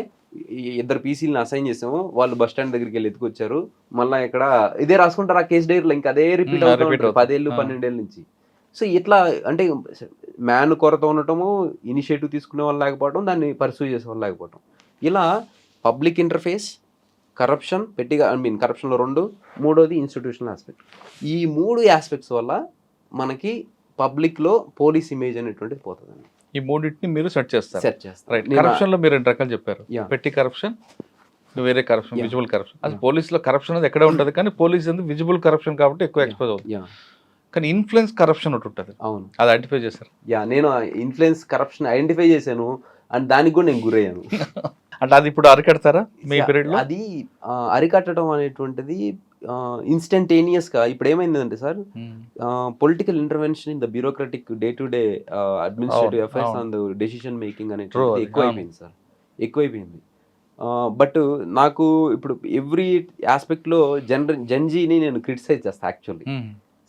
2 PCలను అసైన్ చేసాము, వాళ్ళు బస్ స్టాండ్ దగ్గరికి వెళ్ళి ఎత్తుకొచ్చారు, మళ్ళీ ఇక్కడ ఇదే రాసుకుంటారు ఆ కేసు డైరీలో, ఇంకా అదే రిపీట్ అవుతుంది 10 ఏళ్ళు 12 ఏళ్ళ నుంచి. సో ఇట్లా అంటే మ్యాన్ కొరత ఉండటము, ఇనిషియేటివ్ తీసుకునే వాళ్ళు లేకపోవడం, దాన్ని పర్సూ చేసే వాళ్ళు లేకపోవడం, ఇలా పబ్లిక్ ఇంటర్ఫేస్, కరప్షన్ కరప్షన్లో 2, మూడోది ఇన్స్టిట్యూషనల్ ఆస్పెక్ట్. ఈ 3 ఆస్పెక్ట్స్ వల్ల మనకి పబ్లిక్లో పోలీస్ ఇమేజ్ అనేటువంటిది పోతుందండి. ఈ మూడింటిని మీరు సెట్ చేస్తారు. రైట్. నేను కరప్షన్ లో మీరు 2 రకాలు చెప్పారు. Yeah. పెట్టి కరప్షన్, వేరే కరప్షన్, Yeah. Visible corruption. అది Yeah. పోలీసులో కరప్షన్ అనేది ఎక్కడ ఉంటుంది, కానీ పోలీస్ అనేది విజిబుల్ కరప్షన్ కాబట్టి ఎక్కువ ఎక్స్పోజ్ అవుతుంది. కానీ ఇన్ఫ్లుయెన్స్ కరప్షన్ ఒకటి ఉంటుంది, అవును. అది ఐడెంటిఫై చేశారు. నేను ఇన్ఫ్లుయెన్స్ కరప్షన్ ఐడెంటిఫై చేశాను అండ్ దానికి కూడా నేను గురయ్యాను. అంటే అది ఇప్పుడు అరికడతారా మీ పీరియడ్ లో? అది అరికట్టడం అనేటువంటిది ఇన్స్టంటేనియస్గా ఇప్పుడు ఏమైందంటే sir, political intervention in the bureaucratic day to day administrative affairs and decision making అనేటువంటిది ఎక్కువైపోయింది సార్, ఎక్కువైపోయింది. బట్ నాకు ఇప్పుడు ఎవ్రీ ఆస్పెక్ట్లో జెన్జీని నేను క్రిటిసైజ్ చేస్తాను యాక్చువల్లీ.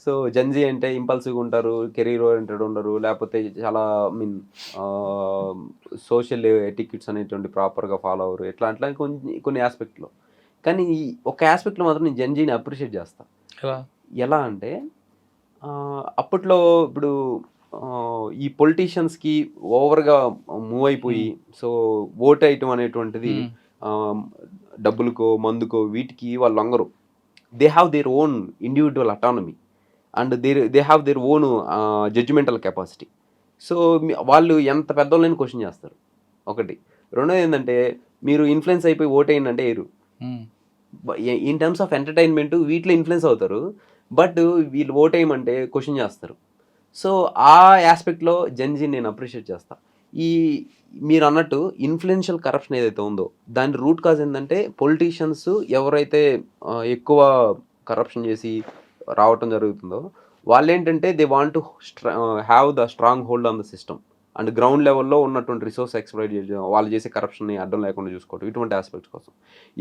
సో జెన్జీ అంటే ఇంపల్సివ్గా ఉంటారు, కెరీర్ ఓరియంటెడ్ ఉండరు, లేకపోతే చాలా సోషల్ ఎటిక్యూట్స్ అనేటువంటి ప్రాపర్గా ఫాలో అవ్వరు, అట్లా కొన్ని ఆస్పెక్ట్లో. కానీ ఈ ఒక ఆస్పెక్ట్లో మాత్రం నేను జెన్జీని అప్రిషియేట్ చేస్తాను. ఎలా అంటే అప్పట్లో ఇప్పుడు ఈ పొలిటీషియన్స్కి ఓవర్గా మూవ్ అయిపోయి సో ఓట్ వేయటం అనేటువంటిది డబ్బులకో మందుకో వీటికి వాళ్ళు లొంగరు. They have their own individual autonomy and they have their own judgemental capacity. So వాళ్ళు ఎంత పెద్దోళ్ళని క్వశ్చన్ చేస్తారు ఒకటి. రెండోది ఏంటంటే మీరు ఇన్ఫ్లుయెన్స్ అయిపోయి ఓట్ అయ్యిందంటే వేరు. ఇన్ టర్మ్స్ ఆఫ్ ఎంటర్టైన్మెంట్ వీటిలో ఇన్ఫ్లుయెన్స్ అవుతారు, బట్ వీళ్ళు ఓట్ వేయమంటే క్వశ్చన్ చేస్తారు. సో ఆ ఆస్పెక్ట్లో జెన్జీ నేను అప్రిషియేట్ చేస్తాను. ఈ మీరు అన్నట్టు ఇన్ఫ్లుయెన్షియల్ కరప్షన్ ఏదైతే ఉందో దాని రూట్ కాజ్ ఏంటంటే పొలిటీషియన్స్ ఎవరైతే ఎక్కువ కరప్షన్ చేసి రావటం జరుగుతుందో వాళ్ళు ఏంటంటే they want to have the strong hold on the system and ground లెవెల్లో ఉన్నటువంటి రిసోర్స్ ఎక్స్ప్లాయిట్ చేయడం, వాళ్ళు చేసే కరప్షన్ని అడ్డం లేకుండా చూసుకోవడం, ఇటువంటి ఆస్పెక్ట్స్ కోసం.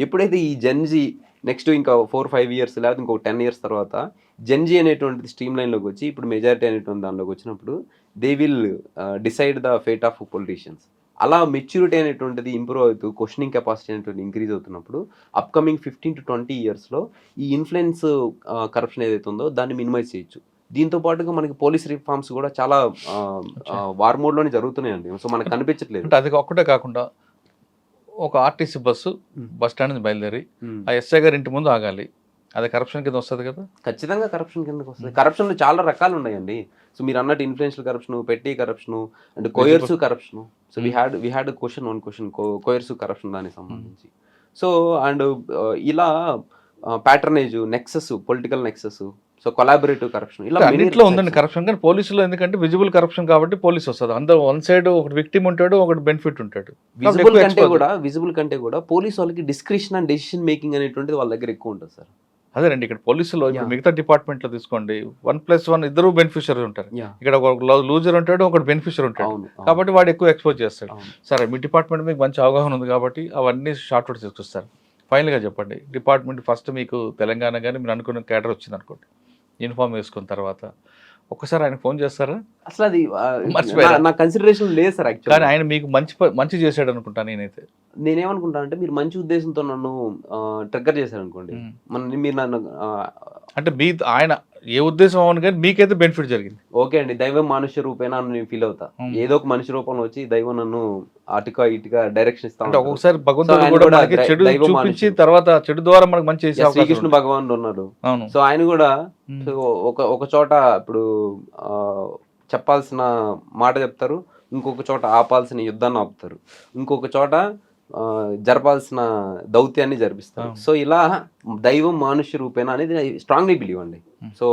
ఎప్పుడైతే ఈ జెన్జీ నెక్స్ట్ ఇంకా 4-5 years లేకపోతే ఇంకొక 10 years తర్వాత జెన్జీ అనేటువంటిది స్ట్రీమ్ లైన్లోకి వచ్చి ఇప్పుడు మెజారిటీ అనేటువంటి దానిలోకి వచ్చినప్పుడు they will decide the fate of politicians. అలా మెచ్యూరిటీ అనేటువంటిది ఇంప్రూవ్ అవుతూ క్వశ్చనింగ్ కెపాసిటీ అనేటువంటి ఇంక్రీజ్ అవుతున్నప్పుడు అప్కమింగ్ 15 to 20 yearsలో ఈ ఇన్ఫ్లుయెన్స్ కరప్షన్ ఏదైతే ఉందో దాన్ని మినిమైజ్ చేయొచ్చు. దీంతో పాటుగా మనకి పోలీస్ రిఫార్మ్స్ కూడా చాలా వార్ మోడ్లోనే జరుగుతున్నాయండి. సో మనకు కనిపించట్లేదు. అంటే అది ఒక్కటే కాకుండా ఒక ఆర్టీసీ బస్సు బస్ స్టాండ్ నుంచి బయలుదేరి ఆ ఎస్ఐ గారి ఇంటి ముందు ఆగాలి, అది కరప్షన్ కింద వస్తుంది కదా? ఖచ్చితంగా కరప్షన్ కిందకి వస్తుంది. కరప్షన్లో చాలా రకాలు ఉన్నాయండి. సో మీరు అన్నట్టు ఇన్ఫ్లుయెన్షియల్ కరప్షన్, పెట్టి corruption and coercive corruption. So we had one question coercive corruption దానికి సంబంధించి. సో అండ్ ఇలా patronage, nexus, political nexus, so collaborative corruption, ఇలా అన్నింటిలో ఉందండి కరప్షన్. కానీ పోలీసులో ఎందుకంటే విజిబుల్ కరప్షన్ కాబట్టి పోలీస్ వస్తుంది. అందరూ వన్ సైడ్ ఒకటి విక్టిమ్ ఉంటాడు, ఒకటి బెనిఫిట్ ఉంటాడు. విజిబుల్ కంటే కూడా పోలీస్ వాళ్ళకి డిస్క్రిప్షన్ అండ్ డెసిషన్ మేకింగ్ అనేటువంటిది వాళ్ళ దగ్గర ఎక్కువ ఉంటుంది సార్. అదేనండి, ఇక్కడ పోలీసులో ఇప్పుడు మిగతా డిపార్ట్మెంట్ లో తీసుకోండి, 1+1 ఇద్దరు బెనిఫిషియరీ ఉంటారు. ఇక్కడ ఒక లూజర్ ఉంటాడు, ఒకటి బెనిఫిషియరీ ఉంటాడు, కాబట్టి వాడు ఎక్కువ ఎక్స్పోజ్ చేస్తాడు. సరే, మీ డిపార్ట్మెంట్ మీకు మంచి అవగాహన ఉంది కాబట్టి అవన్నీ షార్ట్ అవుట్ తీసుకొస్తారు. ఫైనల్గా చెప్పండి, డిపార్ట్మెంట్ ఫస్ట్ మీకు తెలంగాణ కానీ మీరు అనుకున్న క్యాడర్ వచ్చింది అనుకోండి, యూనిఫామ్ వేసుకున్న తర్వాత ఒక్కసారి ఆయన ఫోన్ చేస్తారా? అసలు అది నా కన్సిడరేషన్ లేదు సార్. కానీ ఆయన మీకు మంచి చేశాడు అనుకుంటా. నేనేమనుకుంటా అంటే మీరు మంచి ఉద్దేశంతో నన్ను ట్రిగ్గర్ చేశారు అనుకోండి, మీరు నన్ను అంటే ఆయన ఏ ఉద్దేశం అవును కానీ మీకైతే బెనిఫిట్ జరిగింది. ఓకే అండి, దైవం మనుష్య రూపేనా నేను ఫీల్ అవుతా. ఏదో ఒక మనిషి రూపంలో వచ్చి దైవం నన్ను అటుగా ఇటుగా డైరెక్షన్ ఇస్తా. ఒక్కొక్కసారి భగవంతుడు కూడా మనకి చెడు చూపించి తర్వాత చెడు ద్వారా మనకు మంచి చేసే శ్రీకృష్ణ భగవానుడు ఉన్నాడు. సో ఆయన కూడా ఒక చోట ఇప్పుడు చెప్పాల్సిన మాట చెప్తారు, ఇంకొక చోట ఆపాల్సిన యుద్ధాన్ని ఆపుతారు, ఇంకొక చోట జరపాల్సిన దౌత్యాన్ని జరిపిస్తారు. సో ఇలా దైవం మానుష్య రూపేణ అనేది స్ట్రాంగ్లీ బిలీవ్ అండి. సో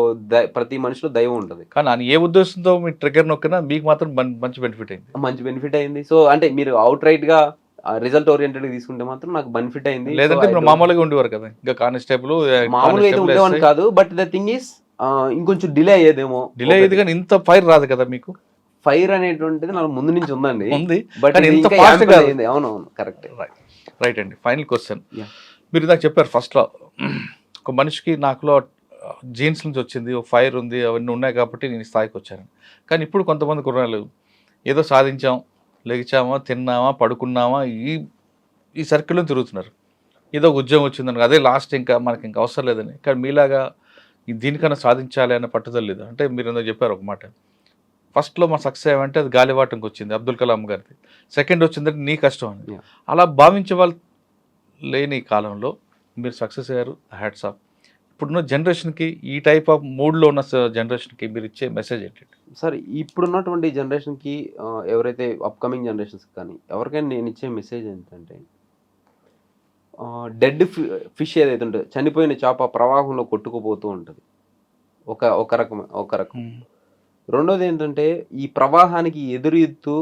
ప్రతి మనిషిలో దైవం ఉంటుంది. కానీ ఆయన ఏ ఉద్దేశంతో మీ ట్రిగ్గర్ నొక్కినా మీకు మాత్రం మంచి బెనిఫిట్ అయింది. సో అంటే మీరు అవుట్ రైట్ గా రిజల్ట్ ఓరియంటెడ్ తీసుకుంటే మాత్రం నాకు బెనిఫిట్ అయింది. లేదంటే మామూలుగా ఉండేవారు కదా, ఇంకా కానిస్టేబుల్ మామూలుగా అయితే ఉండేవాని కాదు. బట్ ద థింగ్ ఈస్ ఇంకొంచెం డిలే అయ్యేదేమో. డిలే అయ్యేది కానీ ఇంత ఫైర్ రాదు కదా మీకు. ఫైర్ అనేటువంటిది నాకు ముందు నుంచి ఉందండి, బట్ అవునవును కరెక్ట్. రైట్ అండి. ఫైనల్ క్వశ్చన్, మీరు ఇందాక చెప్పారు ఫస్ట్ లో ఒక మనిషికి నాకులో జీన్స్ నుంచి వచ్చింది, ఒక ఫైర్ ఉంది, అవన్నీ ఉన్నాయి కాబట్టి నేను స్థాయికి వచ్చాను. కానీ ఇప్పుడు కొంతమంది కుర్రాళ్ళు ఏదో సాధించాం, లెగిచామా, తిన్నామా, పడుకున్నామా, ఈ సర్కిల్లో తిరుగుతున్నారు. ఏదో ఉద్యోగం వచ్చిందని అదే లాస్ట్, ఇంకా మనకి ఇంకా అవసరం లేదని. కానీ మీలాగా దీనికన్నా సాధించాలి అనే పట్టుదల లేదు. అంటే మీరు ఎందుకు చెప్పారు ఒక మాట, ఫస్ట్లో మా సక్సెస్ ఏమంటే అది గాలివాటంకి వచ్చింది అబ్దుల్ కలాం గారిది, సెకండ్ వచ్చిందంటే నీ కష్టం అని. అలా భావించే వాళ్ళు లేని కాలంలో మీరు సక్సెస్ అయ్యారు, హ్యాట్స్ ఆఫ్. ఇప్పుడున్న జనరేషన్కి, ఈ టైప్ ఆఫ్ మూడ్లో ఉన్న జనరేషన్కి మీరు ఇచ్చే మెసేజ్ ఏంటంటే? సార్ ఇప్పుడున్నటువంటి జనరేషన్కి ఎవరైతే అప్కమింగ్ జనరేషన్స్ కానీ ఎవరికైనా నేను ఇచ్చే మెసేజ్ ఏంటంటే, డెడ్ ఫిష్ ఏదైతే ఉంటుందో, చనిపోయిన చేప ప్రవాహంలో కొట్టుకుపోతూ ఉంటుంది. ఒక రకం. రెండోది ఏంటంటే, ఈ ప్రవాహానికి ఎదురీదుతూ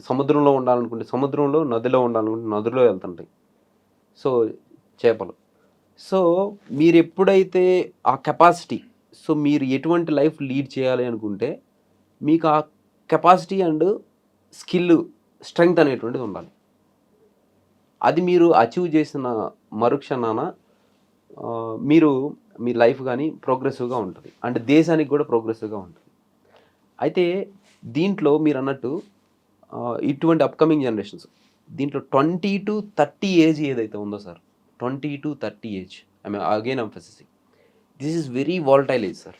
సముద్రంలో ఉండాలనుకుంటే సముద్రంలో, నదిలో ఉండాలనుకుంటే నదిలో వెళ్తుంటాయి. సో చేపలు. సో మీరు ఎప్పుడైతే ఆ కెపాసిటీ, సో మీరు ఎటువంటి లైఫ్ లీడ్ చేయాలి అనుకుంటే మీకు ఆ కెపాసిటీ అండ్ స్కిల్, స్ట్రెంగ్త్ అనేటువంటిది ఉండాలి. అది మీరు అచీవ్ చేసిన మరుక్షణాన మీరు మీ లైఫ్ కానీ ప్రోగ్రెసివ్గా ఉంటుంది, అండ్ దేశానికి కూడా ప్రోగ్రెసివ్గా ఉంటుంది. అయితే దీంట్లో మీరు అన్నట్టు ఇటువంటి అప్కమింగ్ జనరేషన్స్, దీంట్లో 20 to 30 ఏజ్ ఏదైతే ఉందో sir, 20 to 30 age, again emphasising, this is very volatile age sir,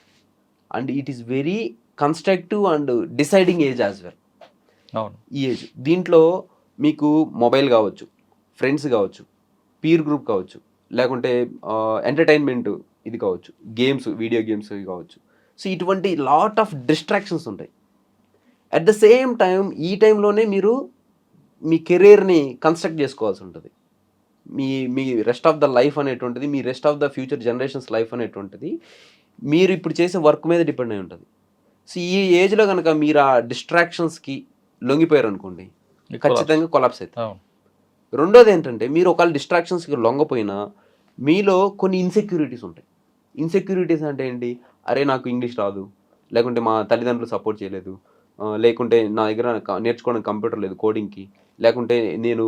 and it is very constructive and deciding age as well. అవును. ఈ ఏజ్ దీంట్లో మీకు మొబైల్ కావచ్చు, ఫ్రెండ్స్ కావచ్చు, పీర్ గ్రూప్ కావచ్చు, లేకుంటే ఎంటర్టైన్మెంట్ ఇది కావచ్చు, గేమ్స్, వీడియో గేమ్స్ ఇవి కావచ్చు. సో ఇటువంటి లాట్ ఆఫ్ డిస్ట్రాక్షన్స్ ఉంటాయి. అట్ ద సేమ్ టైం ఈ టైంలోనే మీరు మీ కెరీర్ని కన్స్ట్రక్ట్ చేసుకోవాల్సి ఉంటుంది. మీ రెస్ట్ ఆఫ్ ద లైఫ్ అనేటువంటిది, మీ rest of the future generations life అనేటువంటిది మీరు ఇప్పుడు చేసే వర్క్ మీద డిపెండ్ అయి ఉంటుంది. సో ఈ ఏజ్లో కనుక మీరు ఆ డిస్ట్రాక్షన్స్కి లొంగిపోయారు అనుకోండి, ఖచ్చితంగా కొలాప్స్ అవుతుంది. రెండోది ఏంటంటే, మీరు ఒకవేళ డిస్ట్రాక్షన్స్కి లొంగపోయినా మీలో కొన్ని ఇన్సెక్యూరిటీస్ ఉంటాయి. ఇన్సెక్యూరిటీస్ అంటే ఏంటి? అరే నాకు ఇంగ్లీష్ రాదు, లేకుంటే మా తల్లిదండ్రులు సపోర్ట్ చేయలేదు, లేకుంటే నా దగ్గర నేర్చుకోవడానికి కంప్యూటర్ లేదు కోడింగ్కి, లేకుంటే నేను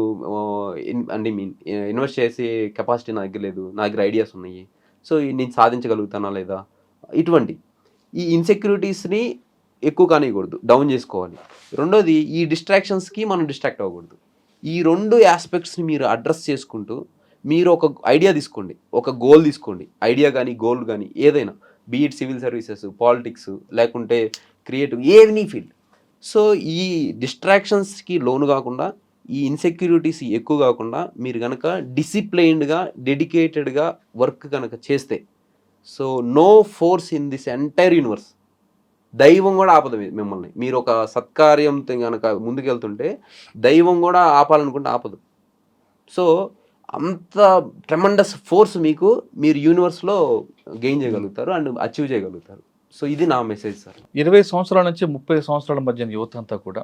ఇన్వెస్ట్ చేసే కెపాసిటీ నా దగ్గర లేదు, నా దగ్గర ఐడియాస్ ఉన్నాయి, సో నేను సాధించగలుగుతానా లేదా, ఇటువంటి ఈ ఇన్సెక్యూరిటీస్ని ఎక్కువ కానివ్వకూడదు, డౌన్ చేసుకోవాలి. రెండోది, ఈ డిస్ట్రాక్షన్స్కి మనం డిస్ట్రాక్ట్ అవ్వకూడదు. ఈ రెండు ఆస్పెక్ట్స్ని మీరు అడ్రస్ చేసుకుంటూ మీరు ఒక ఐడియా తీసుకోండి, ఒక గోల్ తీసుకోండి, ఐడియా కానీ గోల్ కానీ ఏదైనా, బీఇట్ సివిల్ సర్వీసెస్, పాలిటిక్స్, లేకుంటే క్రియేటివ్, ఏవనీ ఫీల్డ్. సో ఈ డిస్ట్రాక్షన్స్కి లోను కాకుండా, ఈ ఇన్సెక్యూరిటీస్ ఎక్కువ కాకుండా మీరు కనుక డిసిప్లైన్డ్గా, డెడికేటెడ్గా వర్క్ కనుక చేస్తే, so no force in this entire universe, దైవం కూడా ఆపదు మిమ్మల్ని. మీరు ఒక సత్కార్యంతో కనుక ముందుకెళ్తుంటే దైవం కూడా ఆపాలనుకుంటే ఆపదు. సో అంత ట్రెమండస్ ఫోర్స్ మీకు, మీరు యూనివర్స్లో గెయిన్ చేయగలుగుతారు అండ్ అచీవ్ చేయగలుగుతారు. సో ఇది నా మెసేజ్ సార్. 20 సంవత్సరాల నుంచి 30 సంవత్సరాల మధ్య యువత అంతా కూడా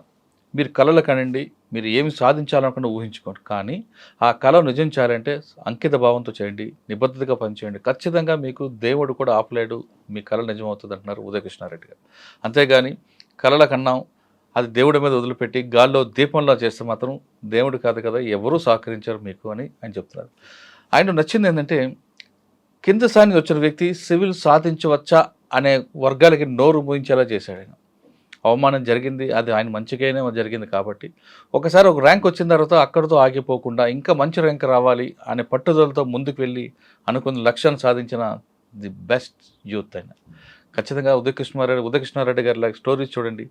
మీరు కళలు కనండి, మీరు ఏమి సాధించాలనుకున్న ఊహించుకోండి, కానీ ఆ కళ నిజం చేయాలంటే అంకిత భావంతో చేయండి, నిబద్ధతగా పనిచేయండి. ఖచ్చితంగా మీకు దేవుడు కూడా ఆపలేడు, మీ కళ నిజమవుతుంది అంటున్నారు ఉదయకృష్ణారెడ్డి గారు. అంతేగాని కళల కన్నాం, అది దేవుడి మీద వదిలిపెట్టి గాల్లో దీపంలో చేస్తే మాత్రం దేవుడు కాదు కదా, ఎవరూ సహకరించారు మీకు అని ఆయన చెప్తున్నారు. ఆయన నచ్చింది ఏంటంటే, కింద స్థాయి వచ్చిన వ్యక్తి సివిల్ సాధించవచ్చా అనే వర్గాలకి నోరు మూయించేలా చేశాడు ఆయన. అవమానం జరిగింది, అది ఆయన మంచిగానే జరిగింది కాబట్టి ఒకసారి ఒక ర్యాంక్ వచ్చిన తర్వాత అక్కడితో ఆగిపోకుండా ఇంకా మంచి ర్యాంక్ రావాలి అనే పట్టుదలతో ముందుకు వెళ్ళి అనుకున్న లక్ష్యాన్ని సాధించిన ది బెస్ట్ యూత్ ఆయన. ఖచ్చితంగా ఉదయకృష్ణారెడ్డి గారి లాగా స్టోరీస్ చూడండి.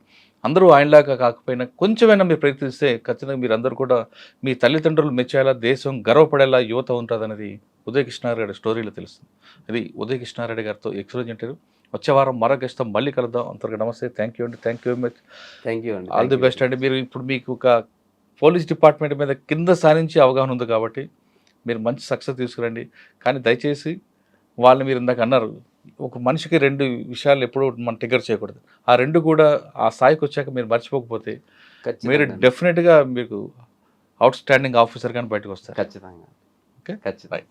అందరూ ఆయనలాగా కాకపోయినా కొంచెమైనా మీరు ప్రయత్నిస్తే ఖచ్చితంగా మీరు అందరూ కూడా మీ తల్లిదండ్రులు మెచ్చేలా, దేశం గర్వపడేలా యువత ఉంటుంది అనేది ఉదయకృష్ణారెడ్డి స్టోరీలో తెలుస్తుంది. అది ఉదయకృష్ణారెడ్డి గారితో ఎక్స్ప్లెయిన్ చేశారు. వచ్చే వారం మరొక ఇష్టం మళ్ళీ కలుద్దాం. అంతగా నమస్తే. థ్యాంక్ యూ అండి. Thank you very much. Thank you అండి. ఆల్ ది బెస్ట్ అండి. మీరు ఇప్పుడు మీకు ఒక పోలీస్ డిపార్ట్మెంట్ మీద కింద సాధించి అవగాహన ఉంది కాబట్టి మీరు మంచి సక్సెస్ తీసుకురండి. కానీ దయచేసి వాళ్ళని, మీరు ఇందాక అన్నారు, ఒక మనిషికి 2 విషయాలు ఎప్పుడూ మనం ట్రిగ్గర్ చేయకూడదు. ఆ 2 కూడా ఆ స్థాయికి వచ్చాక మీరు మర్చిపోకపోతే మీరు డెఫినెట్గా మీకు అవుట్ స్టాండింగ్ ఆఫీసర్ కానీ బయటకు వస్తారు. ఖచ్చితంగా. ఓకే, ఖచ్చితంగా.